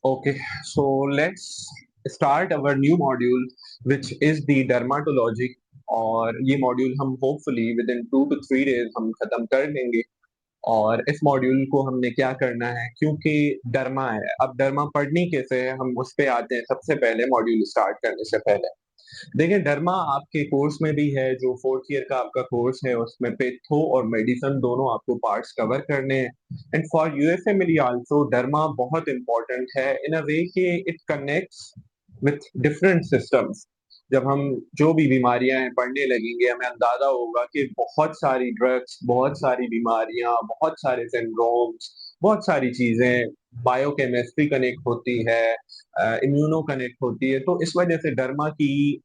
Okay, so let's start our new module, which is the dermatology. और ये module हम hopefully with in 2 to 3 days हम खत्म कर देंगे। और इस मॉड्यूल को हमने क्या करना है, क्योंकि डर्मा है, अब डर्मा पढ़नी कैसे है, हम उस पे आते हैं सबसे पहले मॉड्यूल स्टार्ट करने से पहले। देखिए, डर्मा आपके कोर्स में भी है, जो 4th ईयर का आपका कोर्स है उसमें पेथो और मेडिसिन दोनों आपको पार्ट्स कवर करने हैं। And for USMLE also derma बहुत इंपॉर्टेंट है इन अ वे कि it connects with different systems. जब हम जो भी बीमारियां हैं पढ़ने लगेंगे, हमें अंदाजा होगा कि बहुत सारी ड्रग्स, बहुत सारी बीमारियां, बहुत सारे सिंड्रोम्स, बहुत सारी चीजें, बायोकेमिस्ट्री कनेक्ट होती है, इम्यूनो कनेक्ट होती है। तो इस वजह से डर्मा की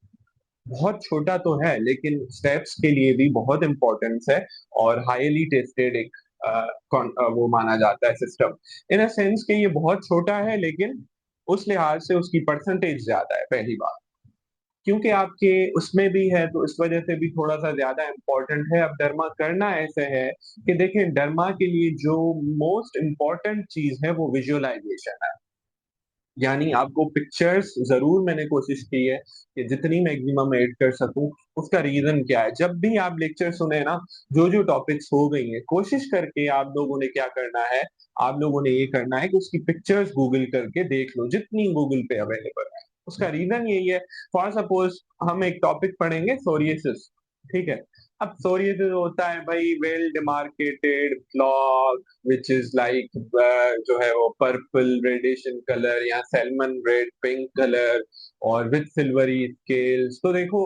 बहुत छोटा तो है लेकिन स्टेप्स के लिए भी बहुत इंपॉर्टेंस है। और हाईली टेस्टेड एक वो माना जाता है सिस्टम, इन अ सेंस कि ये बहुत छोटा है लेकिन उस लिहाज से उसकी परसेंटेज ज्यादा है। पहली बात, क्योंकि आपके उसमें भी है तो इस वजह से भी थोड़ा सा ज्यादा इंपॉर्टेंट है। अब डर्मा करना ऐसे है कि देखें, डर्मा के लिए जो मोस्ट इम्पॉर्टेंट चीज है वो विजुअलाइजेशन है। यानी आपको पिक्चर्स जरूर, मैंने कोशिश की है कि जितनी मैक्सिमम ऐड कर सकूं। उसका रीजन क्या है, जब भी आप लेक्चर सुने ना, जो जो टॉपिक्स हो गई हैं, कोशिश करके आप लोगों ने क्या करना है, आप लोगों ने ये करना है कि उसकी पिक्चर्स गूगल करके देख लो जितनी गूगल पे अवेलेबल है। उसका रीजन यही है। फॉर सपोज हम एक टॉपिक पढ़ेंगे सोरियसिस, ठीक है। अब सोरियसिस होता है भाई well demarcated block which is like, जो है वो पर्पल रेडिएशन कलर या सैल्मन रेड पिंक कलर और विथ सिल्वरी स्केल्स। तो देखो,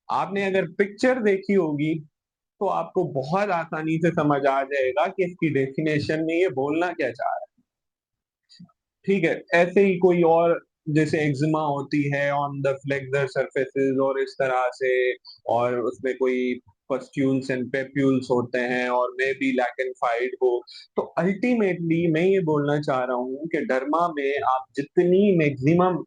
आपने अगर पिक्चर देखी होगी तो आपको बहुत आसानी से समझ आ जाएगा कि इसकी डेफिनेशन में ये बोलना क्या चाह रहा है। ठीक है, ऐसे ही कोई और, जैसे एक्जिमा होती है ऑन द फ्लेक्सर सरफेसेस और इस तरह से, और उसमें कोई पस्ट्यूल्स एंड पेप्यूल्स होते हैं और may be lichenified हो। तो अल्टीमेटली मैं ये बोलना चाह रहा हूँ कि डर्मा में आप जितनी मैक्सिमम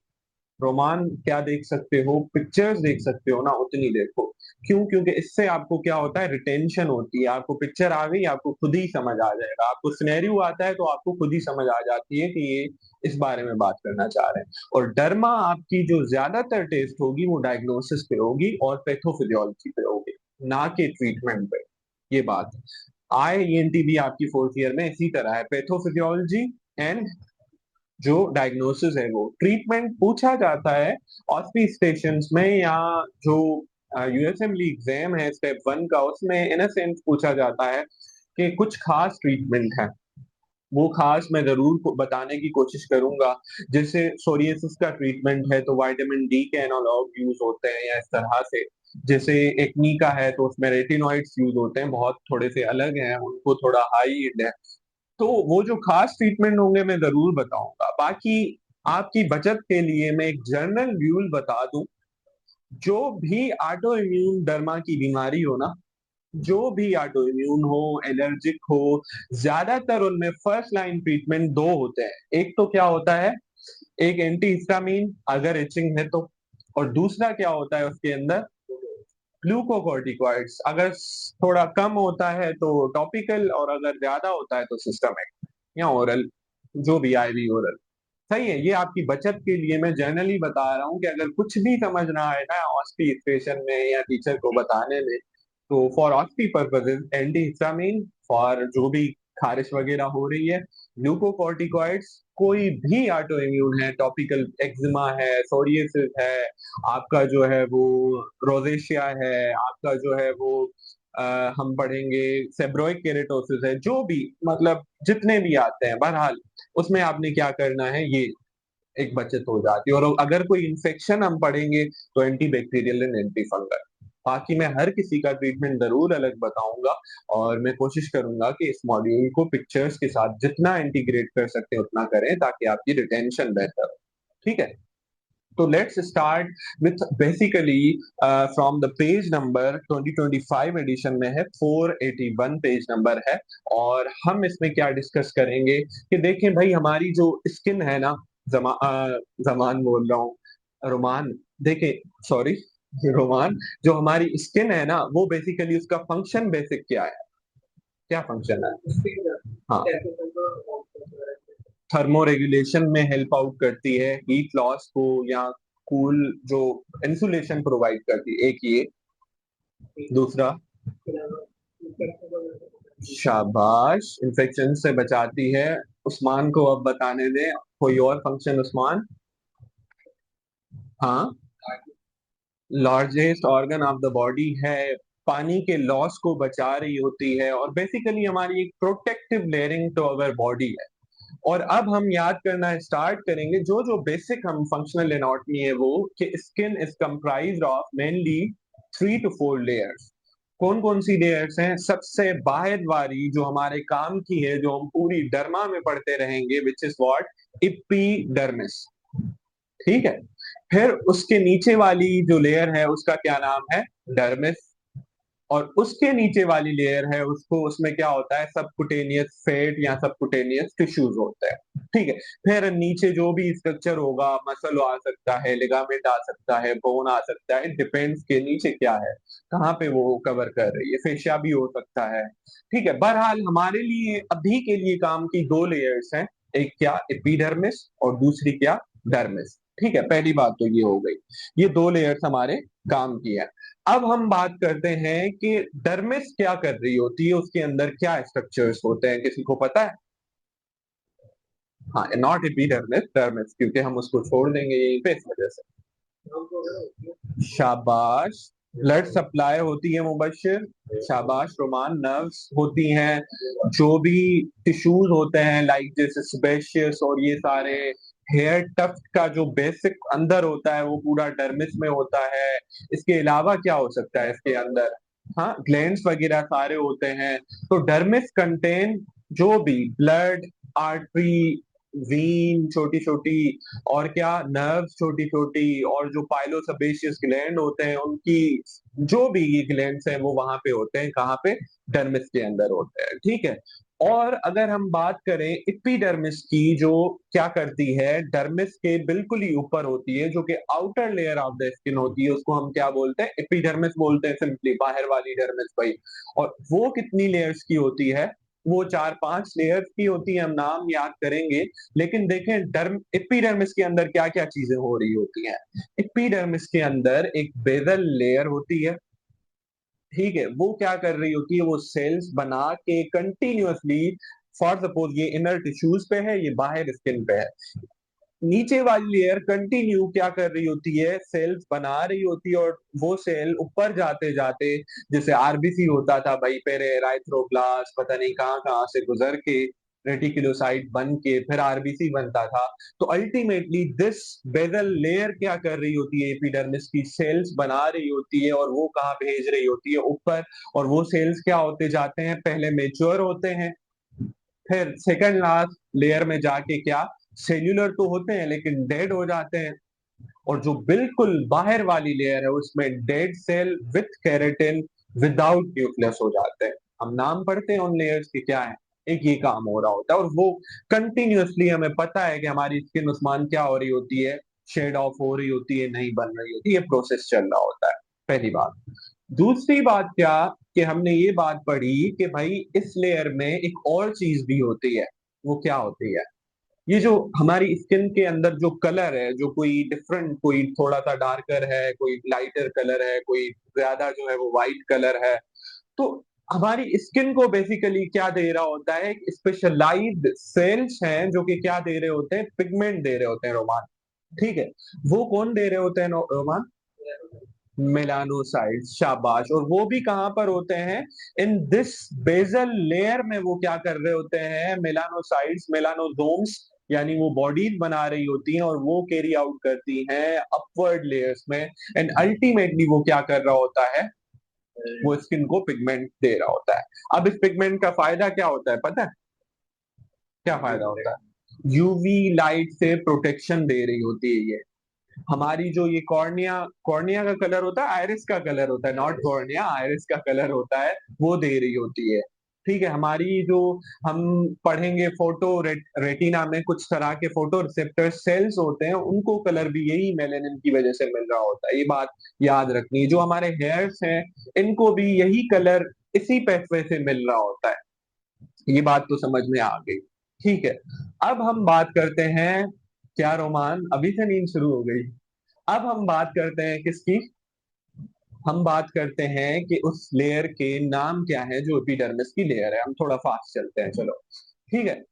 रोमान क्या देख सकते हो, पिक्चर्स देख सकते हो ना, उतनी देखो। क्यों? क्योंकि इससे आपको क्या होता है, रिटेंशन होती है। आपको पिक्चर आ गई, आपको खुद ही समझ आ जाएगा। आपको सिनेरियो आता है तो आपको खुद ही समझ आ जाती है कि ये इस बारे में बात करना चाह रहे हैं। और डर्मा आपकी जो ज्यादातर टेस्ट होगी वो डायग्नोसिस पे होगी और पैथोफिजियोलॉजी पे होगी, ना कि ट्रीटमेंट पे। ये बात, IENT भी आपकी 4th ईयर में इसी तरह है, पैथोफिजियोलॉजी एंड जो डायग्नोसिस है। वो ट्रीटमेंट पूछा जाता है ऑस्पी स्टेशन में, या जो यूएसएमएलई एग्जाम है स्टेप 1 का, उसमें इन अ सेंस पूछा जाता है कि कुछ खास ट्रीटमेंट है। वो खास मैं जरूर बताने की कोशिश करूंगा। जैसे सोरियसिस का ट्रीटमेंट है तो विटामिन डी के एनालॉग यूज होते हैं या इस तरह से। जैसे एक्नी का है तो उसमें रेटिनॉइड्स यूज होते हैं, बहुत थोड़े से अलग हैं, उनको थोड़ा हाई है। तो वो जो खास ट्रीटमेंट होंगे मैं जरूर बताऊंगा। बाकी आपकी बचत के लिए मैं एक जनरल रूल बता दूं, जो भी ऑटो इम्यून डर्मा की बीमारी हो ना, जो भी ऑटो इम्यून हो, एलर्जिक हो, ज्यादातर उनमें फर्स्ट लाइन ट्रीटमेंट दो होते हैं। एक तो क्या होता है, एक एंटी हिस्टामीन अगर इचिंग है तो, और दूसरा क्या होता है उसके अंदर, ग्लूकोकॉर्टिकॉइड्स। अगर थोड़ा कम होता है तो टॉपिकल, और अगर ज्यादा होता है तो सिस्टमिक या ओरल, जो भी आईवी ओरल। सही है। ये आपकी बचत के लिए मैं जनरली बता रहा हूँ कि अगर कुछ भी समझ ना आए ना ऑस्पी स्टेशन में या टीचर को बताने में, तो फॉर ऑस्पी पर्पजेज एंटी हिस्टामिन, फॉर जो भी खारिश वगैरह हो रही है, ग्लूकोकॉर्टिकॉइड्स। कोई भी ऑटो इम्यून है, टॉपिकल एक्जिमा है, सोरियसिस है, आपका जो है वो रोजेशिया है, आपका जो है वो हम पढ़ेंगे सेब्रोइक केरेटोसिस है, जो भी मतलब जितने भी आते हैं, बहरहाल उसमें आपने क्या करना है, ये एक बचत हो जाती है। और अगर कोई इन्फेक्शन हम पढ़ेंगे तो anti bacterial and anti fungal. बाकी मैं हर किसी का ट्रीटमेंट जरूर अलग बताऊंगा, और मैं कोशिश करूंगा कि इस मॉड्यूल को पिक्चर्स के साथ जितना इंटीग्रेट कर सकते हैं उतना करें, ताकि आपकी रिटेंशन बेहतर हो। ठीक है, तो let's start with basically from the page number 2025 edition में है, 481 पेज नंबर है। और हम इसमें क्या डिस्कस करेंगे कि देखें भाई, हमारी जो स्किन है ना, जमान बोल रहा हूँ, रोमान, देखें, सॉरी, रोमान, जो हमारी स्किन है ना, वो बेसिकली उसका फंक्शन बेसिक क्या है, क्या फंक्शन है? हाँ, थर्मो रेगुलेशन में हेल्प आउट करती है, हीट लॉस को या कूल जो इंसुलेशन प्रोवाइड करती है, एक ये। दूसरा, शाबाश, इन्फेक्शन से बचाती है। उस्मान को अब बताने दें कोई और फंक्शन। उस्मान। हाँ, largest organ of the body है, पानी के लॉस को बचा रही होती है और बेसिकली हमारी एक protective layering to our body है। और अब हम याद करना स्टार्ट करेंगे जो जो बेसिक हम फंक्शनल एनाटॉमी है वो, कि skin is comprised of mainly 3 to 4 layers. कौन कौन सी लेयर्स हैं? सबसे बाहर वाली जो हमारे काम की है, जो हम पूरी डर्मा में पढ़ते रहेंगे, विच इज व्हाट, इपिडर्मिस। ठीक है। फिर उसके नीचे वाली जो लेयर है उसका क्या नाम है? डर्मिस। और उसके नीचे वाली लेयर है उसको, उसमें क्या होता है? सबकुटेनियस फैट या सबकुटेनियस टिश्यूज होते हैं। ठीक है। फिर नीचे जो भी स्ट्रक्चर होगा, मसल आ सकता है, लिगामेंट आ सकता है, बोन आ सकता है, डिपेंड्स के नीचे क्या है, कहाँ पे वो कवर कर रही है, फेशिया भी हो सकता है। ठीक है। बहरहाल हमारे लिए अभी के लिए काम की 2 लेयर्स हैं, एक क्या, एपिडर्मिस, और दूसरी क्या, डर्मिस। ठीक है, पहली बात तो ये हो गई। ये 2 लेयर्स हमारे काम की है। अब हम बात करते हैं कि डर्मिस क्या कर रही होती है, उसके अंदर क्या स्ट्रक्चर्स होते हैं, किसी को पता है? हाँ, नॉट एपिडर्मिस, डर्मिस, क्योंकि हम उसको छोड़ देंगे यहीं पे इस वजह से। शाबाश। ब्लड सप्लाई होती है मुबश्शिर। शाबाश रोमान। नर्व्स होती हैं। जो भी टिश्यूज होते हैं लाइक जैसे सेबेशियस और ये सारे, हेयर टफ्ट का जो बेसिक अंदर होता है वो पूरा डर्मिस में होता है। इसके अलावा क्या हो सकता है इसके अंदर? हाँ, ग्लैंड्स वगैरह सारे होते हैं। तो डर्मिस कंटेन जो भी ब्लड, आर्टरी, वीन छोटी छोटी, और क्या, नर्व्स छोटी छोटी, और जो पाइलोसबेशियस ग्लैंड होते हैं उनकी, जो भी ये ग्लैंड्स हैं वो वहां पे होते हैं, कहाँ पे? डर्मिस के अंदर होते हैं। ठीक है। और अगर हम बात करें एपिडर्मिस की, जो क्या करती है, डर्मिस के बिल्कुल ही ऊपर होती है, जो कि outer layer of the skin होती है, उसको हम क्या बोलते हैं? एपिडर्मिस बोलते हैं, सिंपली बाहर वाली डर्मिस भाई। और वो कितनी लेयर्स की होती है? वो 4-5 लेयर्स की होती है, हम नाम याद करेंगे। लेकिन देखें डर्म एपिडर्मिस के अंदर क्या क्या चीजें हो रही होती हैं। एपिडर्मिस के अंदर एक बेजल लेयर होती है। ठीक है। वो क्या कर रही होती है? वो सेल्स बना के कंटिन्यूअसली, फॉर सपोज ये इनर टिश्यूज पे है, ये बाहर स्किन पे है, नीचे वाली लेयर कंटिन्यू क्या कर रही होती है? सेल्स बना रही होती है। और वो सेल ऊपर जाते जाते, जैसे आरबीसी होता था भाई पहले, एराइथ्रोब्लास्ट पता नहीं कहाँ कहाँ से गुजर के रेटिकुलोसाइट बन के फिर आरबीसी बनता था। तो अल्टीमेटली दिस बेजल लेयर क्या कर रही होती है? एपिडर्मिस की सेल्स बना रही होती है और वो कहाँ भेज रही होती है? ऊपर। और वो सेल्स क्या होते जाते हैं? पहले मेच्योर होते हैं, फिर सेकंड लास्ट लेयर में जाके क्या, सेल्यूलर तो होते हैं लेकिन डेड हो जाते हैं। और जो बिल्कुल बाहर वाली लेयर है उसमें dead cell with keratin, without nucleus हो जाते हैं। हम नाम पढ़ते हैं उन लेयर्स के, क्या है? एक ये काम हो रहा होता है। और वो कंटिन्यूअसली, हमें पता है कि हमारी स्किन उस्मान क्या हो रही होती है, शेड ऑफ हो रही होती है, नहीं बन रही होती, ये प्रोसेस चल रहा होता है। पहली बात। दूसरी बात क्या, कि हमने ये बात पढ़ी कि भाई इस लेयर में एक और चीज भी होती है। वो क्या होती है? ये जो हमारी स्किन के अंदर जो कलर है, जो कोई डिफरेंट, कोई थोड़ा सा डार्कर है, कोई लाइटर कलर है, कोई ज्यादा जो है वो वाइट कलर है, तो हमारी स्किन को बेसिकली क्या दे रहा होता है? स्पेशलाइज्ड सेल्स हैं जो कि क्या दे रहे होते हैं? पिगमेंट दे रहे होते हैं, रोमान। ठीक है। वो कौन दे रहे होते हैं, रोमान? मेलानोसाइट्स। शाबाश। और वो भी कहां पर होते हैं? इन दिस बेजल लेयर में वो क्या कर रहे होते हैं? मेलानोसाइट्स, मेलानोसोम्स, यानी वो बॉडीज बना रही होती हैं और वो कैरी आउट करती हैं अपवर्ड लेयर्स में। एंड अल्टीमेटली वो क्या कर रहा होता है? वो स्किन को पिगमेंट दे रहा होता है। अब इस पिगमेंट का फायदा क्या होता है, पता है? क्या फायदा होता है? यूवी लाइट से प्रोटेक्शन दे रही होती है ये। हमारी जो ये कॉर्निया, कॉर्निया का कलर होता है, आयरिस का कलर होता है, नॉट कॉर्निया, आयरिस का कलर होता है, वो दे रही होती है। ठीक है। हमारी जो, हम पढ़ेंगे फोटो रेटिना में कुछ तरह के फोटो रिसेप्टर सेल्स होते हैं, उनको कलर भी यही मेलेनिन की वजह से मिल रहा होता है। ये बात याद रखनी है। जो हमारे हेयर्स हैं इनको भी यही कलर इसी पैथवे से मिल रहा होता है। ये बात तो समझ में आ गई। ठीक है, अब हम बात करते हैं, क्या रोमान अभी से नींद शुरू हो गई? अब हम बात करते हैं किसकी? हम बात करते हैं कि उस लेयर के नाम क्या है जो एपिडर्मिस की लेयर है। हम थोड़ा फास्ट चलते हैं, चलो। ठीक है,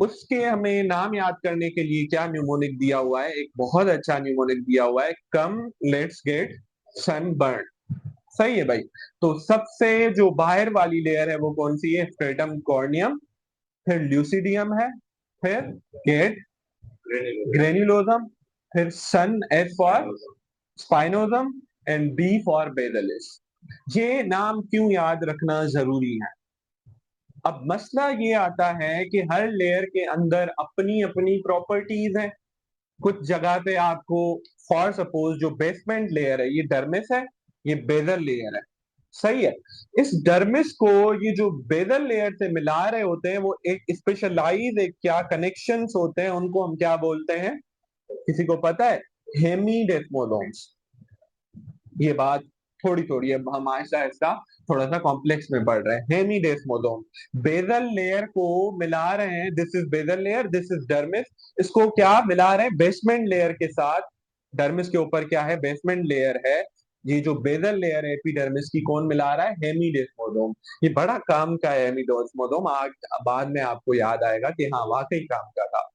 उसके हमें नाम याद करने के लिए क्या न्यूमोनिक दिया हुआ है? एक बहुत अच्छा न्यूमोनिक दिया हुआ है, कम लेट्स गेट सनबर्न। सही है भाई। तो सबसे जो बाहर वाली लेयर है वो कौन सी है? स्ट्रेटम कॉर्नियम, फिर ल्यूसिडियम है, फिर गेट ग्रेन्युलोजम, फिर सन S for spinosum, and B for basalis. ये नाम क्यों याद रखना जरूरी है? अब मसला ये आता है कि हर लेयर के अंदर अपनी अपनी प्रॉपर्टीज हैं। कुछ जगह पे आपको, फॉर सपोज जो बेसमेंट लेयर है ये डर्मिस है, ये बेजल लेयर है। सही है। इस डर्मिस को ये जो बेजल लेयर से मिला रहे होते हैं वो एक स्पेशलाइज, एक क्या कनेक्शंस होते हैं, उनको हम क्या बोलते हैं? किसी को पता है? हेमीडेस्मोसोम्स। ये बात थोड़ी थोड़ी, अब हम आहिस्ता आहिस्ता थोड़ा सा कॉम्प्लेक्स में बढ़ रहे हैं। हेमीडेस्मोसोम बेजल लेयर को मिला रहे हैं, this is basal layer, this is dermis. इसको क्या मिला रहे हैं? बेसमेंट लेयर के साथ। डर्मिस के ऊपर क्या है? बेसमेंट लेयर है। ये जो बेजल लेयर है एपिडर्मिस की, कौन मिला रहा है? हेमीडेस्मोसोम। ये बड़ा काम का है हेमीडेस्मोसोम, आज बाद में आपको याद आएगा कि हाँ वाकई काम का था।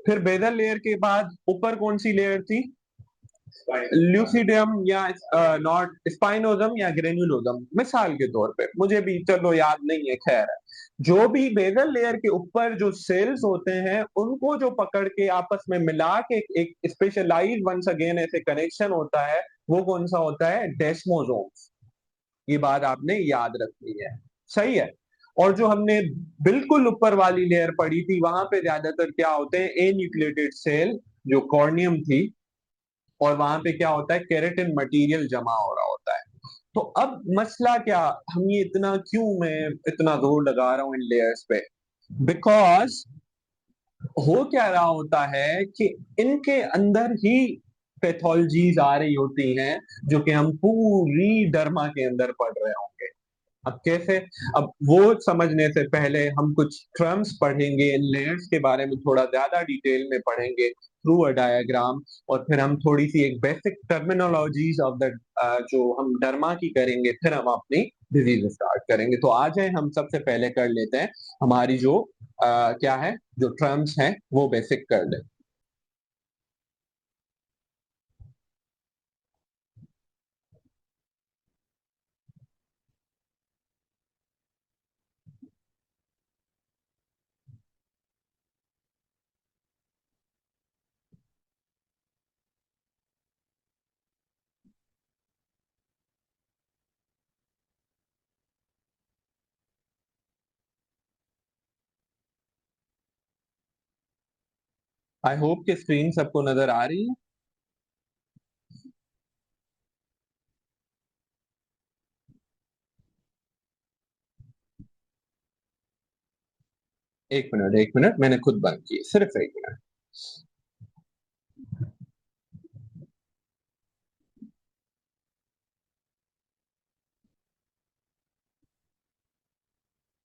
फिर बेजल लेयर के बाद ऊपर कौन सी लेयर थी? ल्यूसिडियम या नॉट स्पाइनोजम या ग्रेन्युलोजम, मिसाल के तौर पे, मुझे भी चलो याद नहीं है, खैर है। जो भी बेजल लेयर के ऊपर जो सेल्स होते हैं उनको जो पकड़ के आपस में मिला के एक स्पेशलाइज वंस अगेन ऐसे कनेक्शन होता है, वो कौन सा होता है? डेस्मोसोम्स। ये बात आपने याद रखनी है। सही है। और जो हमने बिल्कुल ऊपर वाली लेयर पढ़ी थी वहां पे ज्यादातर क्या होते हैं? ए न्यूक्लिएटेड सेल, जो कॉर्नियम थी। और वहां पे क्या होता है? केराटिन मटेरियल जमा हो रहा होता है। तो अब मसला क्या, हम ये इतना क्यों, मैं इतना जोर लगा रहा हूं इन लेयर्स पे? बिकॉज हो क्या रहा होता है कि इनके अंदर ही पैथोलॉजीज आ रही होती हैं जो कि हम पूरी डर्मा के अंदर पढ़ रहे होंगे। अब कैसे? अब वो समझने से पहले हम कुछ टर्म्स पढ़ेंगे, लेयर्स के बारे में थोड़ा ज्यादा डिटेल में पढ़ेंगे थ्रू अ डायग्राम। और फिर हम थोड़ी सी एक बेसिक टर्मिनोलॉजीज ऑफ द, जो हम डर्मा की करेंगे, फिर हम अपनी डिजीज स्टार्ट करेंगे। तो आ जाए हम सबसे पहले कर लेते हैं हमारी जो क्या है, जो टर्म्स हैं वो बेसिक कर ले। आई होप कि स्क्रीन सबको नजर आ रही है। एक मिनट, एक मिनट, मैंने खुद बंद की, सिर्फ एक मिनट।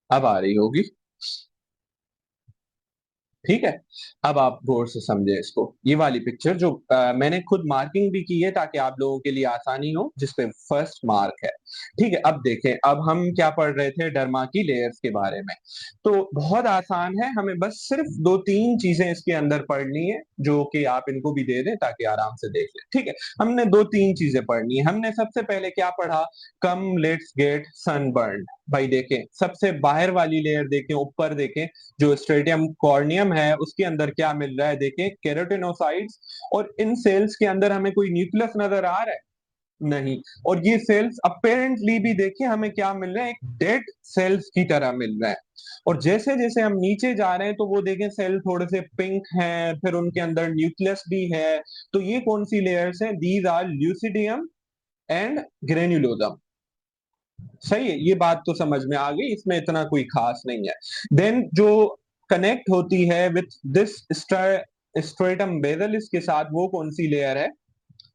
अब आ रही होगी। ठीक है। अब आप गौर से समझे इसको, ये वाली पिक्चर जो मैंने खुद मार्किंग भी की है ताकि आप लोगों के लिए आसानी हो, जिसपे फर्स्ट मार्क है। ठीक है, अब देखें, अब हम क्या पढ़ रहे थे? डर्मा की लेयर्स के बारे में। तो बहुत आसान है, हमें बस सिर्फ दो तीन चीजें इसके अंदर पढ़नी है, जो कि आप इनको भी दे दें ताकि आराम से देख लें। ठीक है, हमने दो तीन चीजें पढ़नी है। हमने सबसे पहले क्या पढ़ा? Come let's get sunburn. भाई देखें, सबसे बाहर वाली लेयर देखें, ऊपर देखें, जो स्ट्रेटियम कॉर्नियम है उसके अंदर क्या मिल रहा है? देखें, केराटिनोसाइट्स। और इन सेल्स के अंदर हमें कोई न्यूक्लियस नजर आ रहा है? नहीं। और ये सेल्स अपेरेंटली भी देखें हमें क्या मिल रहा है? एक डेड सेल्स की तरह मिल रहा है। और जैसे जैसे हम नीचे जा रहे हैं तो वो देखें सेल थोड़े से पिंक हैं, फिर उनके अंदर न्यूक्लियस भी है। तो ये कौन सी लेयर्स हैं? These are lucidum and granulosum. सही है, ये बात तो समझ में आ गई, इसमें इतना कोई खास नहीं है। देन जो कनेक्ट होती है विथ दिस स्ट्रेटम बेसिलिस के साथ, वो कौन सी लेयर है?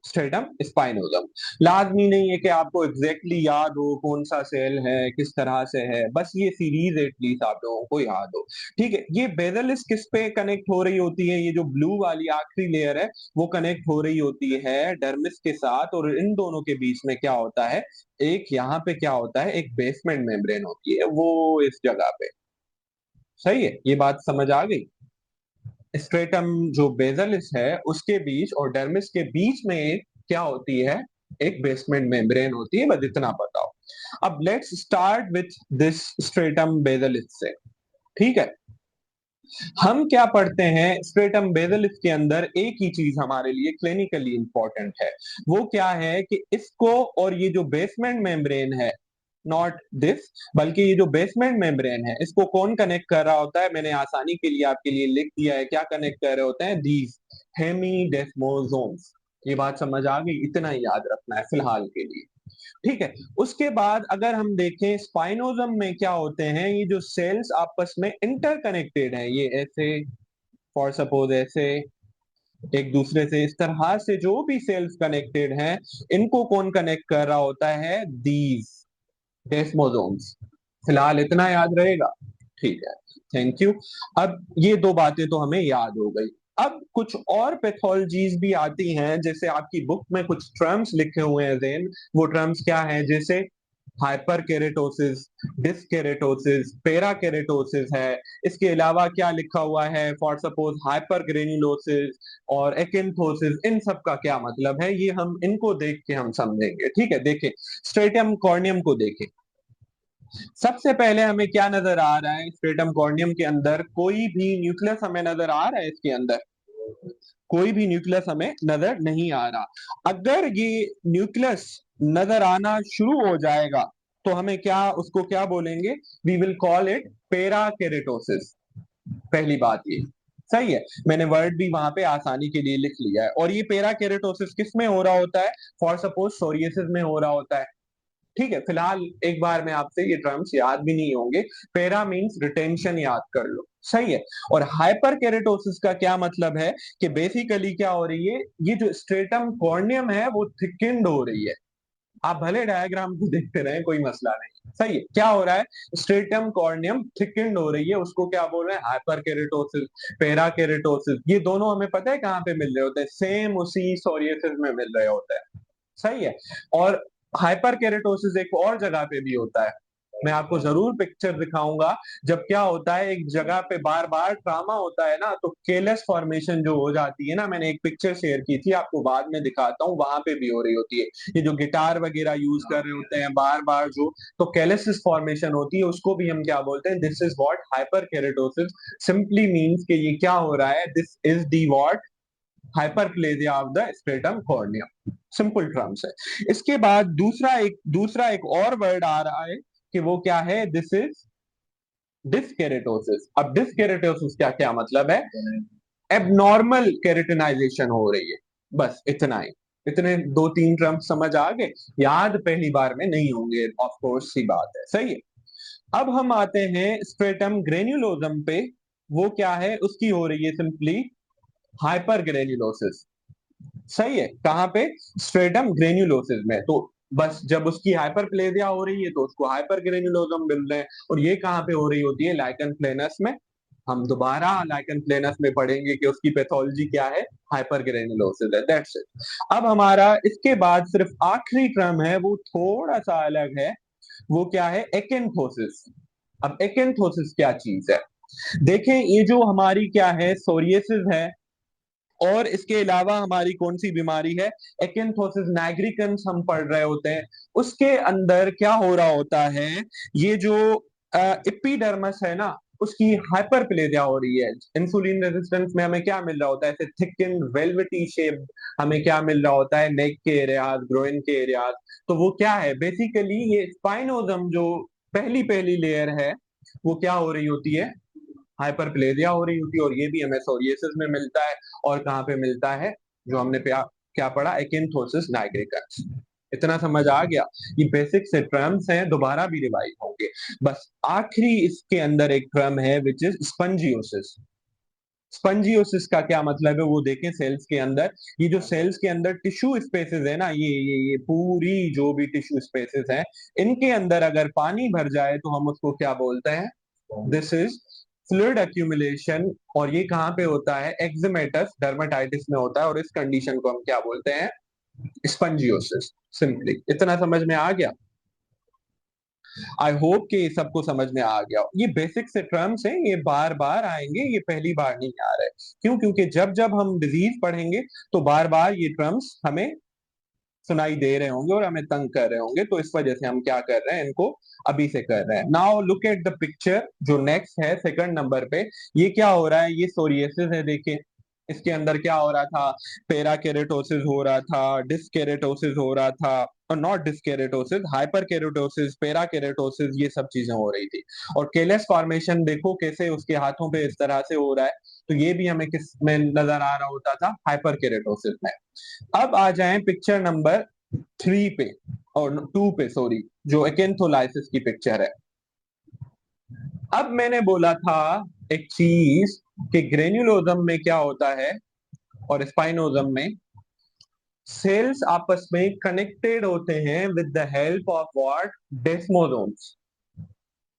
स्ट्रेटम स्पाइनोजम। लाजमी नहीं है कि आपको एग्जैक्टली याद हो कौन सा सेल है किस तरह से है, बस ये सीरीज एटलीस्ट आप लोगों को याद हो। ठीक है, ये बेसिलस किस पे कनेक्ट हो रही होती है, ये जो ब्लू वाली आखिरी लेयर है वो कनेक्ट हो रही होती है डर्मिस के साथ, और इन दोनों के बीच में क्या होता है, एक यहाँ पे क्या होता है, एक बेसमेंट मेम्ब्रेन होती है वो इस जगह पे। सही है, ये बात समझ आ गई। स्ट्रेटम जो बेसिलस है उसके बीच और डर्मिस के बीच में एक क्या होती है, एक बेसमेंट मेम्ब्रेन होती है, बस इतना बताओ। अब let's start with this stratum bacillus से। ठीक है, हम क्या पढ़ते हैं स्ट्रेटम बेसिलस के अंदर, एक ही चीज हमारे लिए क्लिनिकली इंपॉर्टेंट है, वो क्या है कि इसको और ये जो बेसमेंट मेम्ब्रेन है, नॉट दिस, बल्कि ये जो बेसमेंट मेम्ब्रेन है इसको कौन कनेक्ट कर रहा होता है, मैंने आसानी के लिए आपके लिए लिख दिया है, क्या कनेक्ट कर रहे होते हैं, दीज हेमीडेस्मोसोम्स। ये बात समझ आ गई, इतना ही याद रखना है फिलहाल के लिए। ठीक है, उसके बाद अगर हम देखें स्पाइनोजम में क्या होते हैं, ये जो सेल्स आपस में इंटरकनेक्टेड हैं, ये ऐसे, फॉर सपोज ऐसे एक दूसरे से इस तरह से जो भी सेल्स कनेक्टेड हैं, इनको कौन कनेक्ट कर रहा होता है, दीज डेस्मोसोम्स। फिलहाल इतना याद रहेगा। ठीक है, थैंक यू। अब ये दो बातें तो हमें याद हो गई। अब कुछ और पैथोलॉजीज भी आती हैं, जैसे आपकी बुक में कुछ टर्म्स लिखे हुए हैं देन, वो टर्म्स क्या हैं, जैसे हाइपर केरेटोसिस, डिसकेरेटोसिस, पेरा केरेटोसिस है। इसके अलावा क्या लिखा हुआ है, फॉर सपोज हाइपर ग्रेन्युलोसिस और एकिन्थोसिस, इन सब का क्या मतलब है, ये हम इनको देख के हम समझेंगे। ठीक है, देखें स्ट्रेटम कॉर्नियम को देखें। सबसे पहले हमें क्या नजर आ रहा है स्ट्रेटम कॉर्नियम के अंदर, कोई भी न्यूक्लियस हमें नजर आ रहा है इसके अंदर, कोई भी न्यूक्लियस हमें नजर नहीं आ रहा। अगर ये न्यूक्लियस नजर आना शुरू हो जाएगा तो हमें क्या, उसको क्या बोलेंगे, वी विल कॉल इट पेरा केरेटोसिस। पहली बात ये, सही है, मैंने वर्ड भी वहां पे आसानी के लिए लिख लिया है। और ये पेरा केरेटोसिस किस में हो रहा होता है, फॉर सपोज सोरियसिस में हो रहा होता है। ठीक है, फिलहाल एक बार में आपसे ये टर्म्स याद भी नहीं होंगे, पेरा मींस रिटेंशन, याद कर लो। सही है, और हाइपर केरेटोसिस का क्या मतलब है कि बेसिकली क्या हो रही है, ये जो स्ट्रेटम कॉर्नियम है वो थिकेंड हो रही है। आप भले डायग्राम को देखते रहे, कोई मसला नहीं। सही है, क्या हो रहा है, स्ट्रेटम कॉर्नियम थिकेंड हो रही है, उसको क्या बोल रहे हैं, हाइपर केरेटोसिस, पेरा केरेटोसिस। ये दोनों हमें पता है कहाँ पे मिल रहे होते हैं, सेम उसी सोरियसिस में मिल रहे होते हैं। सही है, और हाइपर केरेटोसिस एक और जगह पे भी होता है, मैं आपको जरूर पिक्चर दिखाऊंगा। जब क्या होता है, एक जगह पे बार बार ट्रामा होता है ना, तो केलस फॉर्मेशन जो हो जाती है ना, मैंने एक पिक्चर शेयर की थी, आपको बाद में दिखाता हूँ, वहां पे भी हो रही होती है। ये जो गिटार वगैरह यूज कर रहे होते हैं बार बार जो, तो कैलसिस फॉर्मेशन होती है, उसको भी हम क्या बोलते हैं, this is what hyper keratosis simply means कि ये क्या हो रहा है, this is the what hyperplasia of the stratum corneum. Simple terms है। इसके बाद दूसरा एक और वर्ड आ रहा है कि वो क्या है, दिस इज डिसकेरेटोसिस। अब डिसकेरेटोसिस क्या क्या मतलब है, एबनॉर्मल केरेटिनाइजेशन हो रही है, बस इतना ही। इतने दो तीन टर्म समझ आ गए, याद पहली बार में नहीं होंगे, ऑफ कोर्स सी बात है। सही है, अब हम आते हैं स्ट्रेटम ग्रेन्युलोजम पे, वो क्या है, उसकी हो रही है सिंपली हाइपर ग्रेन्युलोसिस। सही है, कहाँ पे, स्ट्रेटम ग्रेन्युलोसिस में। तो बस जब उसकी हाइपरप्लेजिया हो रही है तो उसको हाइपर ग्रेन्युलोसम मिल रहे हैं, और ये कहाँ पे हो रही होती है, लाइकन प्लेनस में। हम दोबारा लाइकन प्लेनस में पढ़ेंगे कि उसकी पैथोलॉजी क्या है, हाइपर ग्रेन्युलोसिस है, दैट्स इट। अब हमारा इसके बाद सिर्फ आखिरी टर्म है, वो थोड़ा सा अलग है, वो क्या है, एकेंथोसिस। अब एकेंथोसिस क्या चीज है, देखें, ये जो हमारी क्या है, सोरियसिस है, और इसके अलावा हमारी कौन सी बीमारी है, एकेंथोसिस नाइग्रिकन्स हम पढ़ रहे होते हैं। उसके अंदर क्या हो रहा होता है, ये जो इपिडर्मस है ना, उसकी हाइपरप्लेजिया हो रही है। इंसुलिन रेजिस्टेंस में हमें क्या मिल रहा होता है, ऐसे थिकन वेलवेटी शेप हमें क्या मिल रहा होता है, नेक के एरियाज, ग्रोइन के एरियाज। तो वो क्या है, बेसिकली ये स्पाइनोजम जो पहली पहली लेयर है, वो क्या हो रही होती है, हाइपरप्लेजिया हो रही होती है, और ये भी हमें सोरियसिस में मिलता है। और कहाँ पे मिलता है, जो हमने क्या पढ़ा, एकिन्थोसिस नाइग्रिकन्स। इतना समझ आ गया, ये बेसिक से टर्म्स हैं, दोबारा भी रिवाइज होंगे। बस आखिरी इसके अंदर एक टर्म है विच इज स्पंजियोसिस। स्पंजियोसिस का क्या मतलब है वो देखें। सेल्स के अंदर, ये जो सेल्स के अंदर टिश्यू स्पेसेस है ना, ये पूरी जो भी टिश्यू स्पेसेस हैं, इनके अंदर अगर पानी भर जाए तो हम उसको क्या बोलते हैं? This is fluid accumulation. और ये कहाँ पे होता है? एक्जिमेटस डर्मेटाइटिस में होता है, और इस कंडीशन को हम क्या बोलते हैं? स्पंजियोसिस। सिंपली इतना समझ में आ गया? आई होप कि सबको समझ में आ गया। ये बेसिक से टर्म्स हैं, ये बार बार आएंगे, ये पहली बार नहीं आ रहे। क्यों? क्योंकि जब जब हम डिजीज पढ़ेंगे तो बार बार ये टर्म्स हमें सुनाई दे रहे होंगे और हमें तंग कर रहे होंगे, तो इस वजह से हम क्या कर रहे हैं, इनको अभी से कर रहे हैं। Now look at the picture जो नेक्स्ट है सेकंड नंबर पे। ये क्या हो रहा है? ये सोरियासिस है, देखिए। इसके अंदर क्या हो रहा था? पेराकेरेटोसिस हो रहा था, डिस्केरेटोसिस हो रहा था, और नॉट डिस्केरेटोसिस, हाइपर केरेटोसिस, पेराकेरेटोसिस, ये सब चीजें हो रही थी। और केलस फॉर्मेशन देखो कैसे उसके हाथों पे इस तरह से हो रहा है, तो ये भी हमें किस में नजर आ रहा होता था? हाइपर केरेटोसिस में। अब आ जाएं पिक्चर नंबर 3 पे, और 2 पे, सॉरी, जो एकेंथोलाइसिस की पिक्चर है। अब मैंने बोला था एक चीज कि ग्रेन्युलोजम में क्या होता है और स्पाइनोजम में सेल्स आपस में कनेक्टेड होते हैं with the help of what? Desmosomes.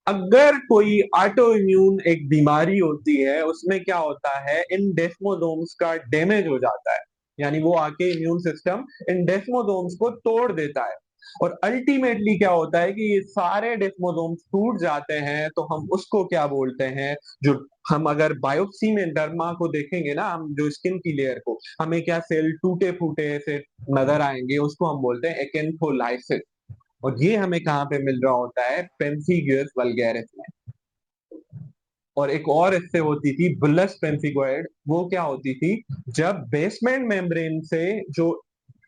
अगर कोई ऑटो इम्यून एक बीमारी होती है, उसमें क्या होता है? इन डेस्मोसोम्स का डैमेज हो जाता है, यानी वो आके इम्यून सिस्टम इन डेस्मोसोम्स को तोड़ देता है। और अल्टीमेटली क्या होता है कि ये सारे डेस्मोसोम्स टूट जाते हैं, तो हम उसको क्या बोलते हैं? जो हम अगर बायोप्सी में डर्मा को देखेंगे ना, हम जो स्किन की लेयर को, हमें क्या सेल टूटे फूटे से नजर आएंगे, उसको हम बोलते हैं एकेंथोलाइसिस। और ये हमें कहाँ पे मिल रहा होता है? पेम्फिगियस वल्गैरिस में। और एक और इससे होती थी बुलस पेम्फिगोइड, वो क्या होती थी? जब बेसमेंट मेम्ब्रेन से जो